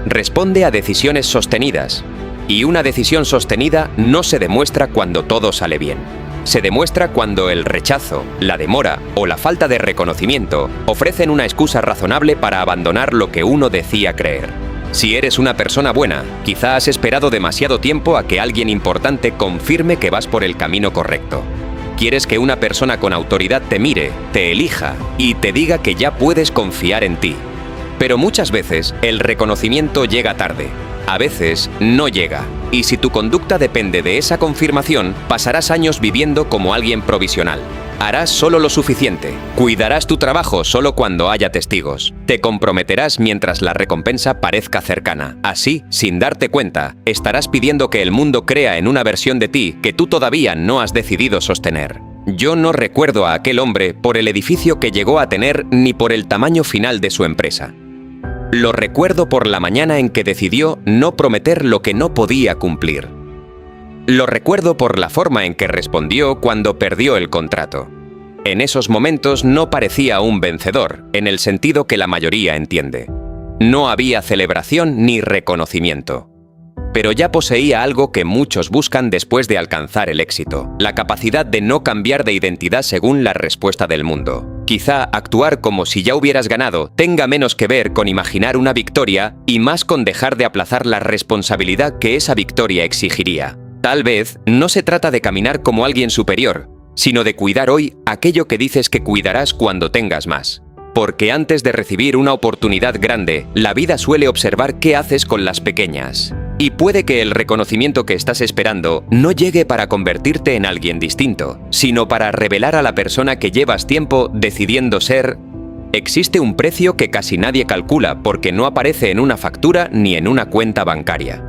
Responde a decisiones sostenidas. Y una decisión sostenida no se demuestra cuando todo sale bien. Se demuestra cuando el rechazo, la demora o la falta de reconocimiento ofrecen una excusa razonable para abandonar lo que uno decía creer. Si eres una persona buena, quizá has esperado demasiado tiempo a que alguien importante confirme que vas por el camino correcto. Quieres que una persona con autoridad te mire, te elija y te diga que ya puedes confiar en ti. Pero muchas veces el reconocimiento llega tarde. A veces no llega, y si tu conducta depende de esa confirmación, pasarás años viviendo como alguien provisional. Harás solo lo suficiente, cuidarás tu trabajo solo cuando haya testigos, te comprometerás mientras la recompensa parezca cercana. Así, sin darte cuenta, estarás pidiendo que el mundo crea en una versión de ti que tú todavía no has decidido sostener. Yo no recuerdo a aquel hombre por el edificio que llegó a tener ni por el tamaño final de su empresa. Lo recuerdo por la mañana en que decidió no prometer lo que no podía cumplir. Lo recuerdo por la forma en que respondió cuando perdió el contrato. En esos momentos no parecía un vencedor, en el sentido que la mayoría entiende. No había celebración ni reconocimiento. Pero ya poseía algo que muchos buscan después de alcanzar el éxito: la capacidad de no cambiar de identidad según la respuesta del mundo. Quizá actuar como si ya hubieras ganado tenga menos que ver con imaginar una victoria y más con dejar de aplazar la responsabilidad que esa victoria exigiría. Tal vez no se trata de caminar como alguien superior, sino de cuidar hoy aquello que dices que cuidarás cuando tengas más. Porque antes de recibir una oportunidad grande, la vida suele observar qué haces con las pequeñas. Y puede que el reconocimiento que estás esperando no llegue para convertirte en alguien distinto, sino para revelar a la persona que llevas tiempo decidiendo ser. Existe un precio que casi nadie calcula porque no aparece en una factura ni en una cuenta bancaria.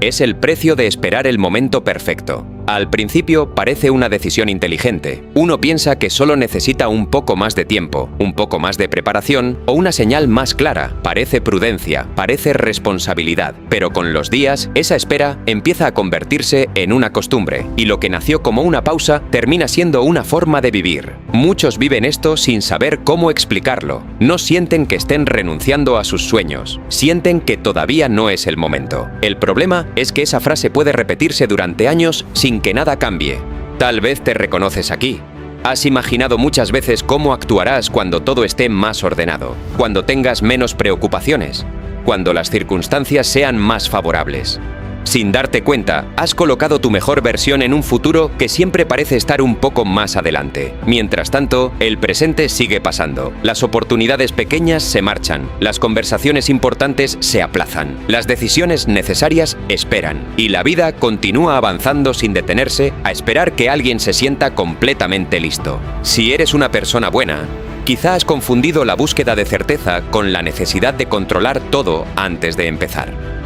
Es el precio de esperar el momento perfecto. Al principio parece una decisión inteligente. Uno piensa que solo necesita un poco más de tiempo, un poco más de preparación o una señal más clara. Parece prudencia, parece responsabilidad. Pero con los días, esa espera empieza a convertirse en una costumbre, y lo que nació como una pausa termina siendo una forma de vivir. Muchos viven esto sin saber cómo explicarlo. No sienten que estén renunciando a sus sueños. Sienten que todavía no es el momento. El problema es que esa frase puede repetirse durante años sin que nada cambie. Tal vez te reconoces aquí. Has imaginado muchas veces cómo actuarás cuando todo esté más ordenado, cuando tengas menos preocupaciones, cuando las circunstancias sean más favorables. Sin darte cuenta, has colocado tu mejor versión en un futuro que siempre parece estar un poco más adelante. Mientras tanto, el presente sigue pasando. Las oportunidades pequeñas se marchan, las conversaciones importantes se aplazan, las decisiones necesarias esperan, y la vida continúa avanzando sin detenerse a esperar que alguien se sienta completamente listo. Si eres una persona buena, quizá has confundido la búsqueda de certeza con la necesidad de controlar todo antes de empezar.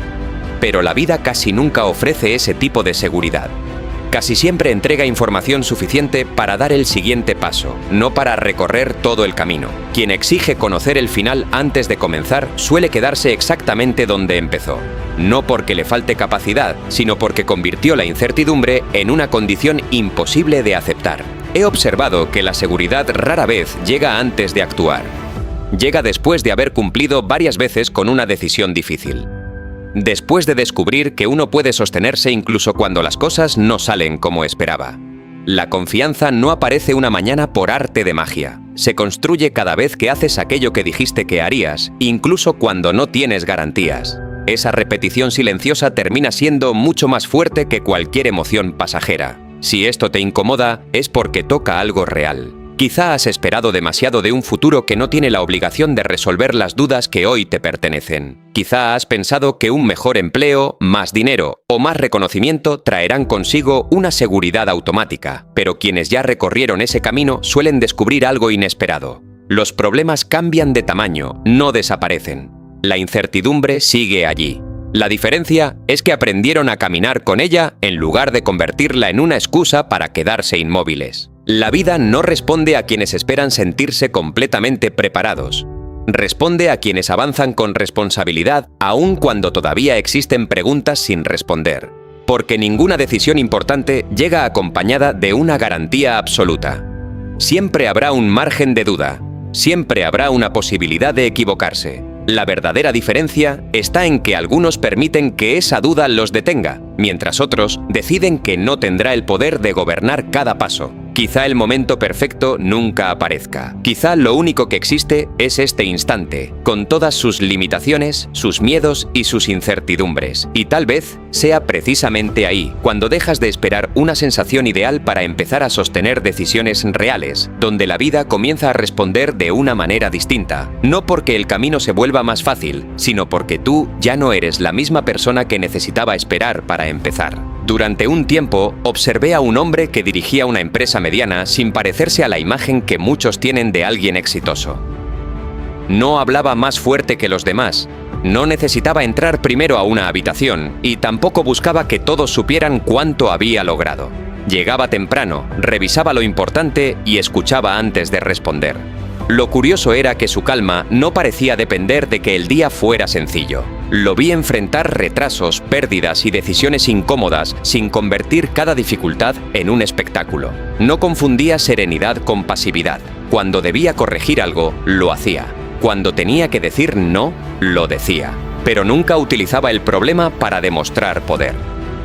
Pero la vida casi nunca ofrece ese tipo de seguridad. Casi siempre entrega información suficiente para dar el siguiente paso, no para recorrer todo el camino. Quien exige conocer el final antes de comenzar suele quedarse exactamente donde empezó. No porque le falte capacidad, sino porque convirtió la incertidumbre en una condición imposible de aceptar. He observado que la seguridad rara vez llega antes de actuar. Llega después de haber cumplido varias veces con una decisión difícil. Después de descubrir que uno puede sostenerse incluso cuando las cosas no salen como esperaba. La confianza no aparece una mañana por arte de magia. Se construye cada vez que haces aquello que dijiste que harías, incluso cuando no tienes garantías. Esa repetición silenciosa termina siendo mucho más fuerte que cualquier emoción pasajera. Si esto te incomoda, es porque toca algo real. Quizá has esperado demasiado de un futuro que no tiene la obligación de resolver las dudas que hoy te pertenecen. Quizá has pensado que un mejor empleo, más dinero o más reconocimiento traerán consigo una seguridad automática, pero quienes ya recorrieron ese camino suelen descubrir algo inesperado. Los problemas cambian de tamaño, no desaparecen. La incertidumbre sigue allí. La diferencia es que aprendieron a caminar con ella en lugar de convertirla en una excusa para quedarse inmóviles. La vida no responde a quienes esperan sentirse completamente preparados. Responde a quienes avanzan con responsabilidad aun cuando todavía existen preguntas sin responder. Porque ninguna decisión importante llega acompañada de una garantía absoluta. Siempre habrá un margen de duda. Siempre habrá una posibilidad de equivocarse. La verdadera diferencia está en que algunos permiten que esa duda los detenga, mientras otros deciden que no tendrá el poder de gobernar cada paso. Quizá el momento perfecto nunca aparezca. Quizá lo único que existe es este instante, con todas sus limitaciones, sus miedos y sus incertidumbres. Y tal vez sea precisamente ahí, cuando dejas de esperar una sensación ideal para empezar a sostener decisiones reales, donde la vida comienza a responder de una manera distinta. No porque el camino se vuelva más fácil, sino porque tú ya no eres la misma persona que necesitaba esperar para empezar. Durante un tiempo, observé a un hombre que dirigía una empresa mediana sin parecerse a la imagen que muchos tienen de alguien exitoso. No hablaba más fuerte que los demás, no necesitaba entrar primero a una habitación y tampoco buscaba que todos supieran cuánto había logrado. Llegaba temprano, revisaba lo importante y escuchaba antes de responder. Lo curioso era que su calma no parecía depender de que el día fuera sencillo. Lo vi enfrentar retrasos, pérdidas y decisiones incómodas sin convertir cada dificultad en un espectáculo. No confundía serenidad con pasividad. Cuando debía corregir algo, lo hacía. Cuando tenía que decir no, lo decía. Pero nunca utilizaba el problema para demostrar poder.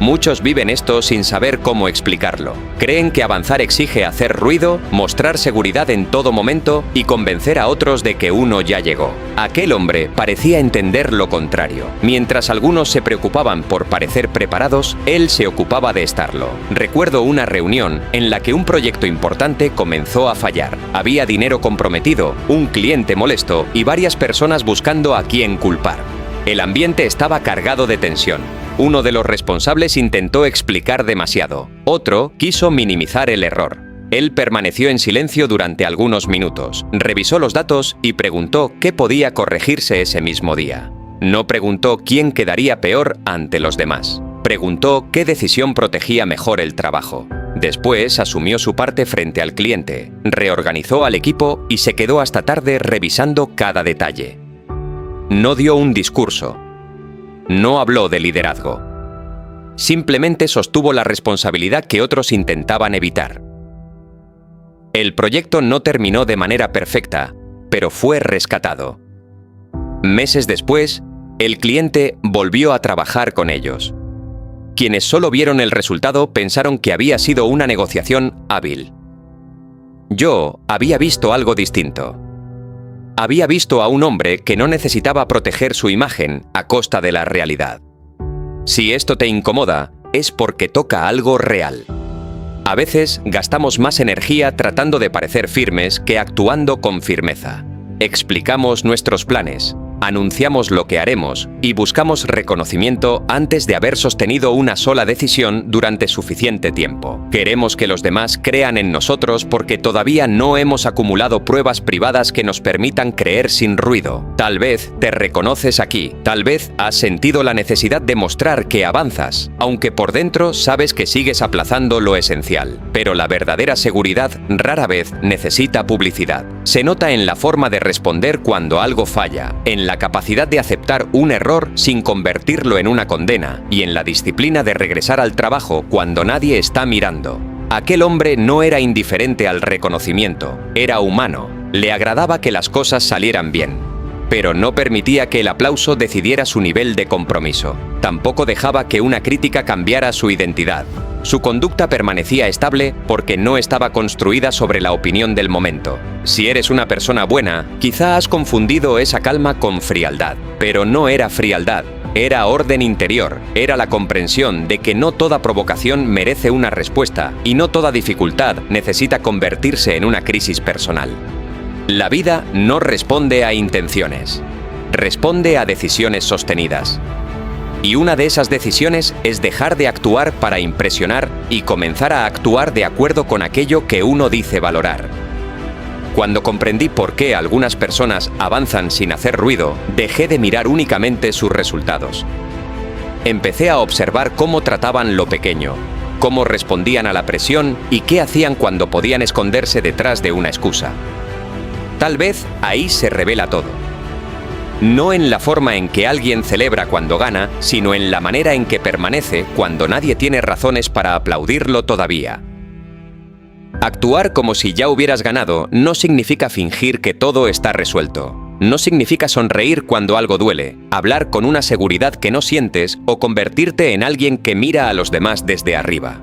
Muchos viven esto sin saber cómo explicarlo. Creen que avanzar exige hacer ruido, mostrar seguridad en todo momento y convencer a otros de que uno ya llegó. Aquel hombre parecía entender lo contrario. Mientras algunos se preocupaban por parecer preparados, él se ocupaba de estarlo. Recuerdo una reunión en la que un proyecto importante comenzó a fallar. Había dinero comprometido, un cliente molesto y varias personas buscando a quién culpar. El ambiente estaba cargado de tensión. Uno de los responsables intentó explicar demasiado. Otro quiso minimizar el error. Él permaneció en silencio durante algunos minutos, revisó los datos y preguntó qué podía corregirse ese mismo día. No preguntó quién quedaría peor ante los demás. Preguntó qué decisión protegía mejor el trabajo. Después asumió su parte frente al cliente, reorganizó al equipo y se quedó hasta tarde revisando cada detalle. No dio un discurso. No habló de liderazgo. Simplemente sostuvo la responsabilidad que otros intentaban evitar. El proyecto no terminó de manera perfecta, pero fue rescatado. Meses después, el cliente volvió a trabajar con ellos. Quienes solo vieron el resultado pensaron que había sido una negociación hábil. Yo había visto algo distinto. Había visto a un hombre que no necesitaba proteger su imagen a costa de la realidad. Si esto te incomoda, es porque toca algo real. A veces gastamos más energía tratando de parecer firmes que actuando con firmeza. Explicamos nuestros planes, anunciamos lo que haremos y buscamos reconocimiento antes de haber sostenido una sola decisión durante suficiente tiempo. Queremos que los demás crean en nosotros porque todavía no hemos acumulado pruebas privadas que nos permitan creer sin ruido. Tal vez te reconoces aquí, tal vez has sentido la necesidad de mostrar que avanzas, aunque por dentro sabes que sigues aplazando lo esencial. Pero la verdadera seguridad rara vez necesita publicidad. Se nota en la forma de responder cuando algo falla, en la capacidad de aceptar un error sin convertirlo en una condena y en la disciplina de regresar al trabajo cuando nadie está mirando. Aquel hombre no era indiferente al reconocimiento, era humano, le agradaba que las cosas salieran bien, pero no permitía que el aplauso decidiera su nivel de compromiso. Tampoco dejaba que una crítica cambiara su identidad. Su conducta permanecía estable porque no estaba construida sobre la opinión del momento. Si eres una persona buena, quizá has confundido esa calma con frialdad. Pero no era frialdad, Era orden interior, era la comprensión de que no toda provocación merece una respuesta y no toda dificultad necesita convertirse en una crisis personal. La vida no responde a intenciones, responde a decisiones sostenidas. Y una de esas decisiones es dejar de actuar para impresionar y comenzar a actuar de acuerdo con aquello que uno dice valorar. Cuando comprendí por qué algunas personas avanzan sin hacer ruido, dejé de mirar únicamente sus resultados. Empecé a observar cómo trataban lo pequeño, cómo respondían a la presión y qué hacían cuando podían esconderse detrás de una excusa. Tal vez ahí se revela todo. No en la forma en que alguien celebra cuando gana, sino en la manera en que permanece cuando nadie tiene razones para aplaudirlo todavía. Actuar como si ya hubieras ganado no significa fingir que todo está resuelto. No significa sonreír cuando algo duele, hablar con una seguridad que no sientes o convertirte en alguien que mira a los demás desde arriba.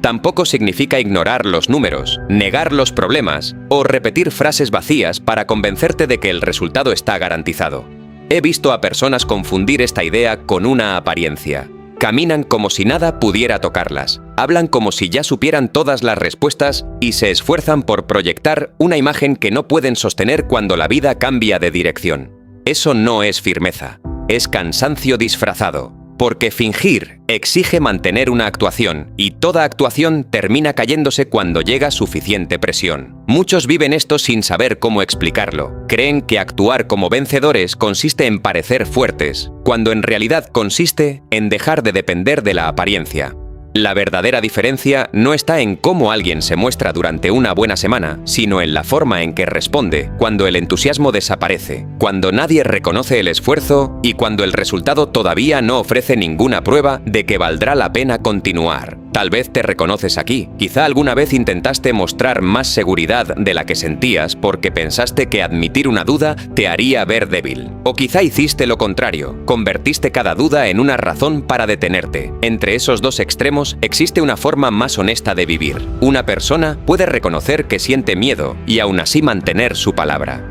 Tampoco significa ignorar los números, negar los problemas o repetir frases vacías para convencerte de que el resultado está garantizado. He visto a personas confundir esta idea con una apariencia. Caminan como si nada pudiera tocarlas, hablan como si ya supieran todas las respuestas y se esfuerzan por proyectar una imagen que no pueden sostener cuando la vida cambia de dirección. Eso no es firmeza, es cansancio disfrazado, porque fingir exige mantener una actuación y toda actuación termina cayéndose cuando llega suficiente presión. Muchos viven esto sin saber cómo explicarlo. Creen que actuar como vencedores consiste en parecer fuertes, cuando en realidad consiste en dejar de depender de la apariencia. La verdadera diferencia no está en cómo alguien se muestra durante una buena semana, sino en la forma en que responde cuando el entusiasmo desaparece, cuando nadie reconoce el esfuerzo y cuando el resultado todavía no ofrece ninguna prueba de que valdrá la pena continuar. Tal vez te reconoces aquí. Quizá alguna vez intentaste mostrar más seguridad de la que sentías porque pensaste que admitir una duda te haría ver débil. O quizá hiciste lo contrario, convertiste cada duda en una razón para detenerte. Entre esos dos extremos existe una forma más honesta de vivir. Una persona puede reconocer que siente miedo y aún así mantener su palabra.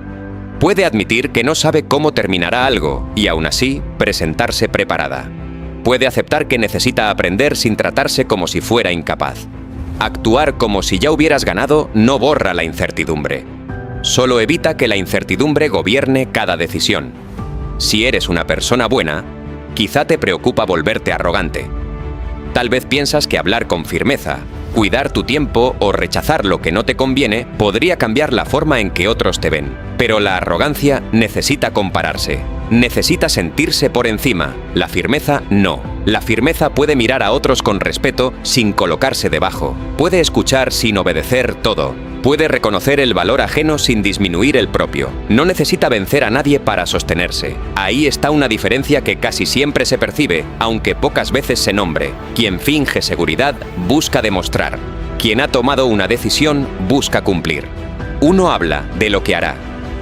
Puede admitir que no sabe cómo terminará algo y aún así presentarse preparada. Puede aceptar que necesita aprender sin tratarse como si fuera incapaz. Actuar como si ya hubieras ganado no borra la incertidumbre. Solo evita que la incertidumbre gobierne cada decisión. Si eres una persona buena, quizá te preocupa volverte arrogante. Tal vez piensas que hablar con firmeza, cuidar tu tiempo o rechazar lo que no te conviene podría cambiar la forma en que otros te ven. Pero la arrogancia necesita compararse. Necesita sentirse por encima. La firmeza no. La firmeza puede mirar a otros con respeto sin colocarse debajo. Puede escuchar sin obedecer todo. Puede reconocer el valor ajeno sin disminuir el propio. No necesita vencer a nadie para sostenerse. Ahí está una diferencia que casi siempre se percibe, aunque pocas veces se nombre. Quien finge seguridad busca demostrar. Quien ha tomado una decisión busca cumplir. Uno habla de lo que hará.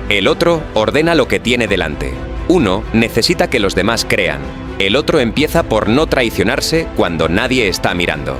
El otro ordena lo que tiene delante. Uno necesita que los demás crean. El otro empieza por no traicionarse cuando nadie está mirando.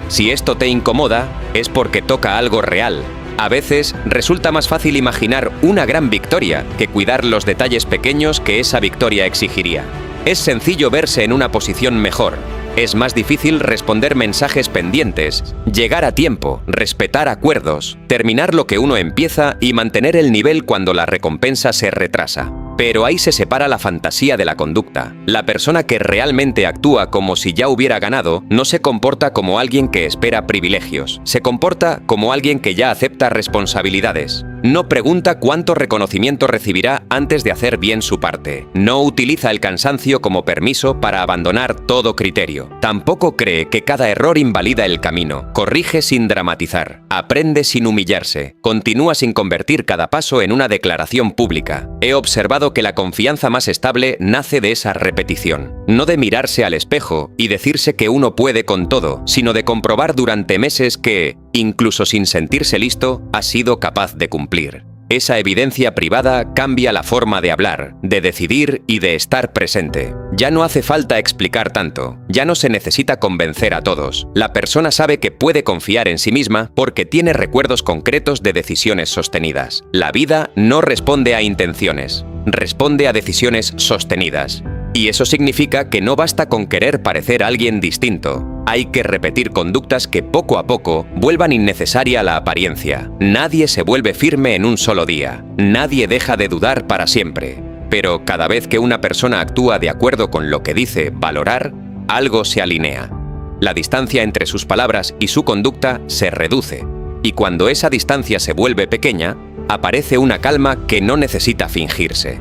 Si esto te incomoda, es porque toca algo real. A veces resulta más fácil imaginar una gran victoria que cuidar los detalles pequeños que esa victoria exigiría. Es sencillo verse en una posición mejor. Es más difícil responder mensajes pendientes, llegar a tiempo, respetar acuerdos, terminar lo que uno empieza y mantener el nivel cuando la recompensa se retrasa. Pero ahí se separa la fantasía de la conducta. La persona que realmente actúa como si ya hubiera ganado no se comporta como alguien que espera privilegios. Se comporta como alguien que ya acepta responsabilidades. No pregunta cuánto reconocimiento recibirá antes de hacer bien su parte. No utiliza el cansancio como permiso para abandonar todo criterio. Tampoco cree que cada error invalida el camino. Corrige sin dramatizar. Aprende sin humillarse. Continúa sin convertir cada paso en una declaración pública. He observado que la confianza más estable nace de esa repetición. No de mirarse al espejo y decirse que uno puede con todo, sino de comprobar durante meses que, incluso sin sentirse listo, ha sido capaz de cumplir. Esa evidencia privada cambia la forma de hablar, de decidir y de estar presente. Ya no hace falta explicar tanto, ya no se necesita convencer a todos. La persona sabe que puede confiar en sí misma porque tiene recuerdos concretos de decisiones sostenidas. La vida no responde a intenciones, responde a decisiones sostenidas. Y eso significa que no basta con querer parecer alguien distinto. Hay que repetir conductas que poco a poco vuelvan innecesaria la apariencia. Nadie se vuelve firme en un solo día. Nadie deja de dudar para siempre. Pero cada vez que una persona actúa de acuerdo con lo que dice valorar, algo se alinea. La distancia entre sus palabras y su conducta se reduce. Y cuando esa distancia se vuelve pequeña, aparece una calma que no necesita fingirse.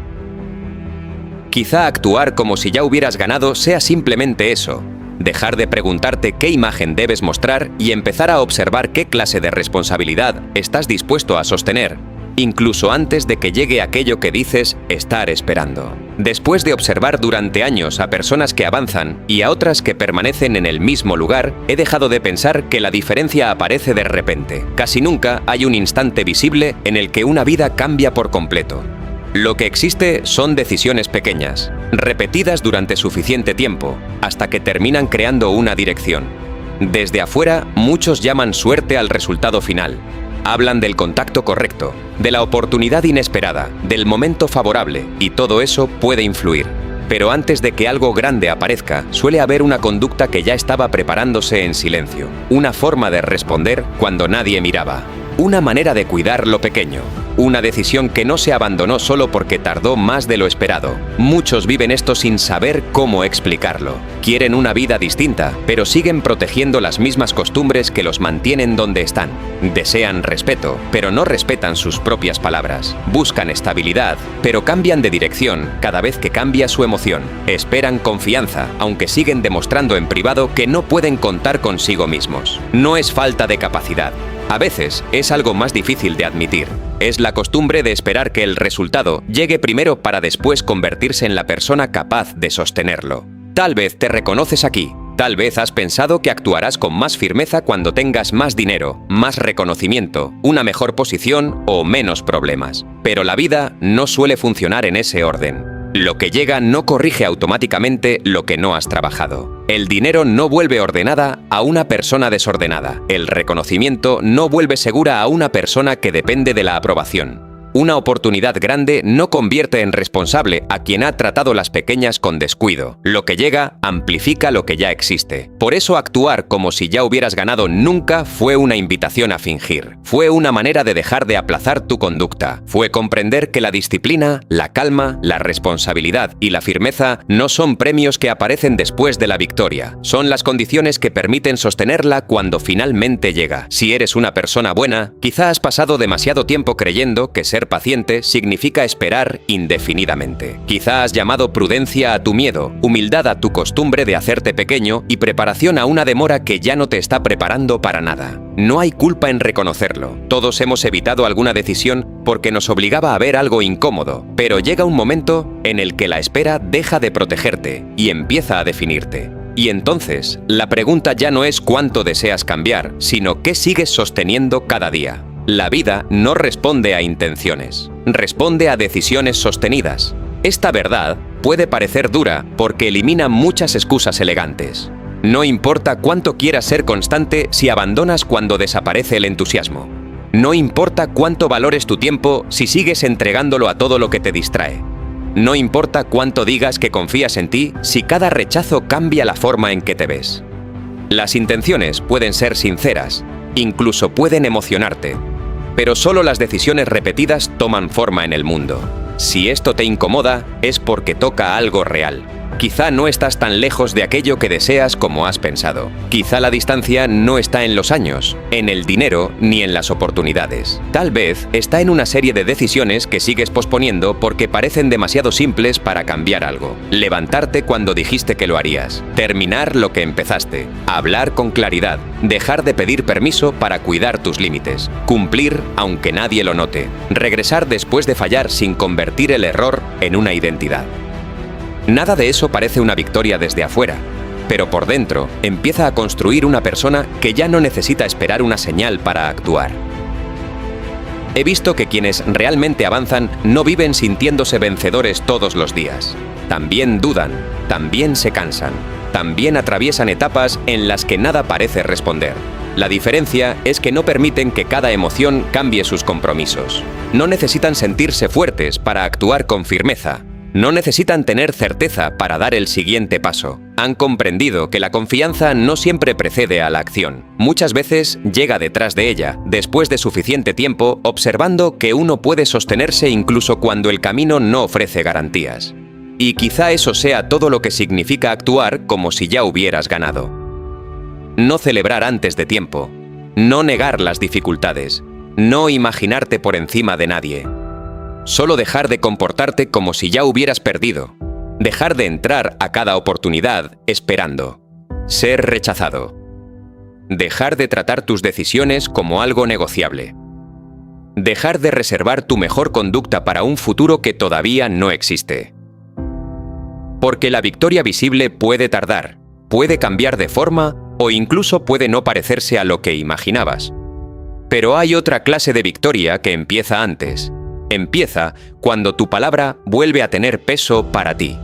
Quizá actuar como si ya hubieras ganado sea simplemente eso. Dejar de preguntarte qué imagen debes mostrar y empezar a observar qué clase de responsabilidad estás dispuesto a sostener, incluso antes de que llegue aquello que dices estar esperando. Después de observar durante años a personas que avanzan y a otras que permanecen en el mismo lugar, he dejado de pensar que la diferencia aparece de repente. Casi nunca hay un instante visible en el que una vida cambia por completo. Lo que existe son decisiones pequeñas, repetidas durante suficiente tiempo, hasta que terminan creando una dirección. Desde afuera, muchos llaman suerte al resultado final. Hablan del contacto correcto, de la oportunidad inesperada, del momento favorable, y todo eso puede influir. Pero antes de que algo grande aparezca, suele haber una conducta que ya estaba preparándose en silencio, una forma de responder cuando nadie miraba, una manera de cuidar lo pequeño. Una decisión que no se abandonó solo porque tardó más de lo esperado. Muchos viven esto sin saber cómo explicarlo. Quieren una vida distinta, pero siguen protegiendo las mismas costumbres que los mantienen donde están. Desean respeto, pero no respetan sus propias palabras. Buscan estabilidad, pero cambian de dirección cada vez que cambia su emoción. Esperan confianza, aunque siguen demostrando en privado que no pueden contar consigo mismos. No es falta de capacidad. A veces es algo más difícil de admitir. Es la costumbre de esperar que el resultado llegue primero para después convertirse en la persona capaz de sostenerlo. Tal vez te reconoces aquí. Tal vez has pensado que actuarás con más firmeza cuando tengas más dinero, más reconocimiento, una mejor posición o menos problemas. Pero la vida no suele funcionar en ese orden. Lo que llega no corrige automáticamente lo que no has trabajado. El dinero no vuelve ordenada a una persona desordenada. El reconocimiento no vuelve segura a una persona que depende de la aprobación. Una oportunidad grande no convierte en responsable a quien ha tratado las pequeñas con descuido. Lo que llega amplifica lo que ya existe. Por eso actuar como si ya hubieras ganado nunca fue una invitación a fingir. Fue una manera de dejar de aplazar tu conducta. Fue comprender que la disciplina, la calma, la responsabilidad y la firmeza no son premios que aparecen después de la victoria. Son las condiciones que permiten sostenerla cuando finalmente llega. Si eres una persona buena, quizá has pasado demasiado tiempo creyendo que ser paciente significa esperar indefinidamente. Quizá has llamado prudencia a tu miedo, humildad a tu costumbre de hacerte pequeño y preparación a una demora que ya no te está preparando para nada. No hay culpa en reconocerlo. Todos hemos evitado alguna decisión porque nos obligaba a ver algo incómodo, pero llega un momento en el que la espera deja de protegerte y empieza a definirte. Y entonces, la pregunta ya no es cuánto deseas cambiar, sino qué sigues sosteniendo cada día. La vida no responde a intenciones, responde a decisiones sostenidas. Esta verdad puede parecer dura porque elimina muchas excusas elegantes. No importa cuánto quieras ser constante si abandonas cuando desaparece el entusiasmo. No importa cuánto valores tu tiempo si sigues entregándolo a todo lo que te distrae. No importa cuánto digas que confías en ti si cada rechazo cambia la forma en que te ves. Las intenciones pueden ser sinceras, incluso pueden emocionarte. Pero solo las decisiones repetidas toman forma en el mundo. Si esto te incomoda, es porque toca algo real. Quizá no estás tan lejos de aquello que deseas como has pensado. Quizá la distancia no está en los años, en el dinero ni en las oportunidades. Tal vez está en una serie de decisiones que sigues posponiendo porque parecen demasiado simples para cambiar algo. Levantarte cuando dijiste que lo harías. Terminar lo que empezaste. Hablar con claridad. Dejar de pedir permiso para cuidar tus límites. Cumplir aunque nadie lo note. Regresar después de fallar sin convertir el error en una identidad. Nada de eso parece una victoria desde afuera, pero por dentro empieza a construir una persona que ya no necesita esperar una señal para actuar. He visto que quienes realmente avanzan no viven sintiéndose vencedores todos los días. También dudan, también se cansan, también atraviesan etapas en las que nada parece responder. La diferencia es que no permiten que cada emoción cambie sus compromisos. No necesitan sentirse fuertes para actuar con firmeza. No necesitan tener certeza para dar el siguiente paso. Han comprendido que la confianza no siempre precede a la acción. Muchas veces llega detrás de ella, después de suficiente tiempo, observando que uno puede sostenerse incluso cuando el camino no ofrece garantías. Y quizá eso sea todo lo que significa actuar como si ya hubieras ganado. No celebrar antes de tiempo. No negar las dificultades. No imaginarte por encima de nadie. Solo dejar de comportarte como si ya hubieras perdido. Dejar de entrar a cada oportunidad esperando. Ser rechazado. Dejar de tratar tus decisiones como algo negociable. Dejar de reservar tu mejor conducta para un futuro que todavía no existe. Porque la victoria visible puede tardar, puede cambiar de forma o incluso puede no parecerse a lo que imaginabas. Pero hay otra clase de victoria que empieza antes. Empieza cuando tu palabra vuelve a tener peso para ti.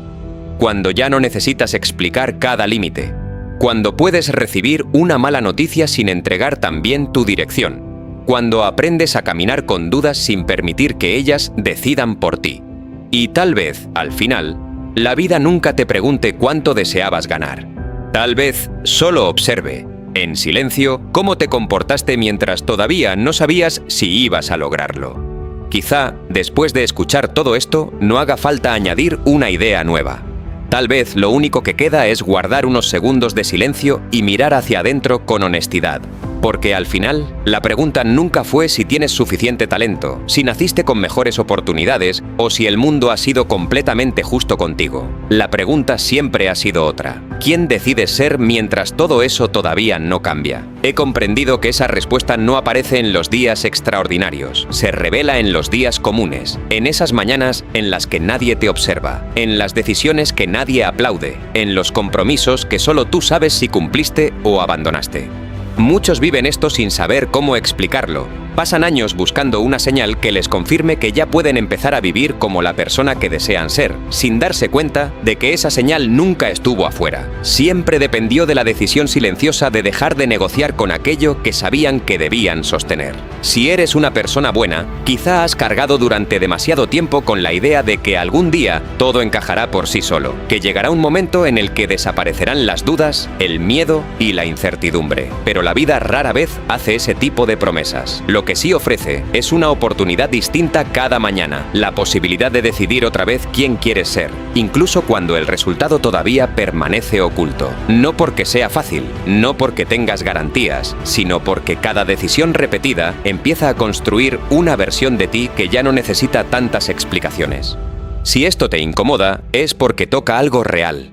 Cuando ya no necesitas explicar cada límite. Cuando puedes recibir una mala noticia sin entregar también tu dirección. Cuando aprendes a caminar con dudas sin permitir que ellas decidan por ti. Y tal vez, al final, la vida nunca te pregunte cuánto deseabas ganar. Tal vez solo observe, en silencio, cómo te comportaste mientras todavía no sabías si ibas a lograrlo. Quizá, después de escuchar todo esto, no haga falta añadir una idea nueva. Tal vez lo único que queda es guardar unos segundos de silencio y mirar hacia adentro con honestidad. Porque al final, la pregunta nunca fue si tienes suficiente talento, si naciste con mejores oportunidades o si el mundo ha sido completamente justo contigo. La pregunta siempre ha sido otra. ¿Quién decides ser mientras todo eso todavía no cambia? He comprendido que esa respuesta no aparece en los días extraordinarios, se revela en los días comunes, en esas mañanas en las que nadie te observa, en las decisiones que nadie aplaude, en los compromisos que solo tú sabes si cumpliste o abandonaste. Muchos viven esto sin saber cómo explicarlo. Pasan años buscando una señal que les confirme que ya pueden empezar a vivir como la persona que desean ser, sin darse cuenta de que esa señal nunca estuvo afuera. Siempre dependió de la decisión silenciosa de dejar de negociar con aquello que sabían que debían sostener. Si eres una persona buena, quizá has cargado durante demasiado tiempo con la idea de que algún día todo encajará por sí solo, que llegará un momento en el que desaparecerán las dudas, el miedo y la incertidumbre. Pero la vida rara vez hace ese tipo de promesas. Lo que sí ofrece es una oportunidad distinta cada mañana, la posibilidad de decidir otra vez quién quieres ser, incluso cuando el resultado todavía permanece oculto. No porque sea fácil, no porque tengas garantías, sino porque cada decisión repetida empieza a construir una versión de ti que ya no necesita tantas explicaciones. Si esto te incomoda, es porque toca algo real.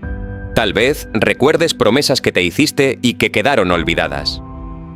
Tal vez recuerdes promesas que te hiciste y que quedaron olvidadas.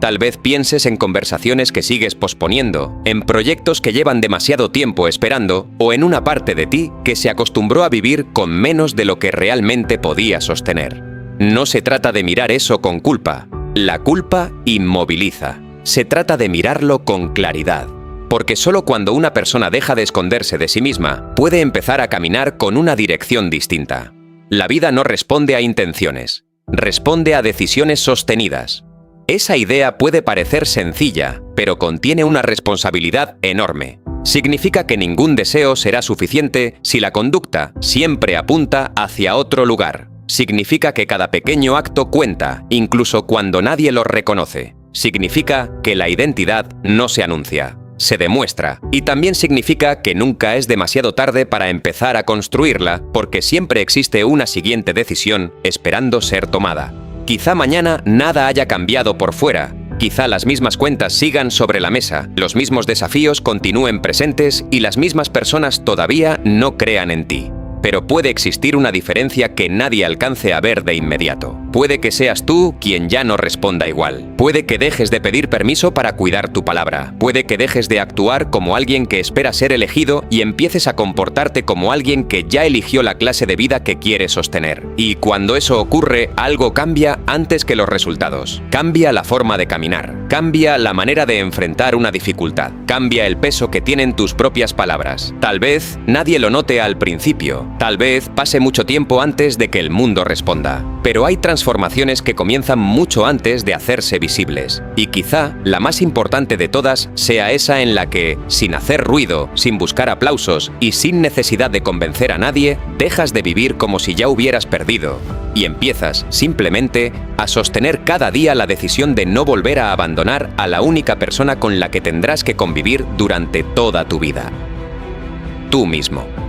Tal vez pienses en conversaciones que sigues posponiendo, en proyectos que llevan demasiado tiempo esperando, o en una parte de ti que se acostumbró a vivir con menos de lo que realmente podía sostener. No se trata de mirar eso con culpa. La culpa inmoviliza. Se trata de mirarlo con claridad. Porque solo cuando una persona deja de esconderse de sí misma, puede empezar a caminar con una dirección distinta. La vida no responde a intenciones, responde a decisiones sostenidas. Esa idea puede parecer sencilla, pero contiene una responsabilidad enorme. Significa que ningún deseo será suficiente si la conducta siempre apunta hacia otro lugar. Significa que cada pequeño acto cuenta, incluso cuando nadie lo reconoce. Significa que la identidad no se anuncia, se demuestra. Y también significa que nunca es demasiado tarde para empezar a construirla, porque siempre existe una siguiente decisión esperando ser tomada. Quizá mañana nada haya cambiado por fuera, quizá las mismas cuentas sigan sobre la mesa, los mismos desafíos continúen presentes y las mismas personas todavía no crean en ti. Pero puede existir una diferencia que nadie alcance a ver de inmediato. Puede que seas tú quien ya no responda igual. Puede que dejes de pedir permiso para cuidar tu palabra. Puede que dejes de actuar como alguien que espera ser elegido y empieces a comportarte como alguien que ya eligió la clase de vida que quiere sostener. Y cuando eso ocurre, algo cambia antes que los resultados. Cambia la forma de caminar. Cambia la manera de enfrentar una dificultad. Cambia el peso que tienen tus propias palabras. Tal vez nadie lo note al principio, Tal vez pase mucho tiempo antes de que el mundo responda, pero hay transformaciones que comienzan mucho antes de hacerse visibles. Y quizá la más importante de todas sea esa en la que, sin hacer ruido, sin buscar aplausos y sin necesidad de convencer a nadie, dejas de vivir como si ya hubieras perdido y empiezas, simplemente, a sostener cada día la decisión de no volver a abandonar a la única persona con la que tendrás que convivir durante toda tu vida. Tú mismo.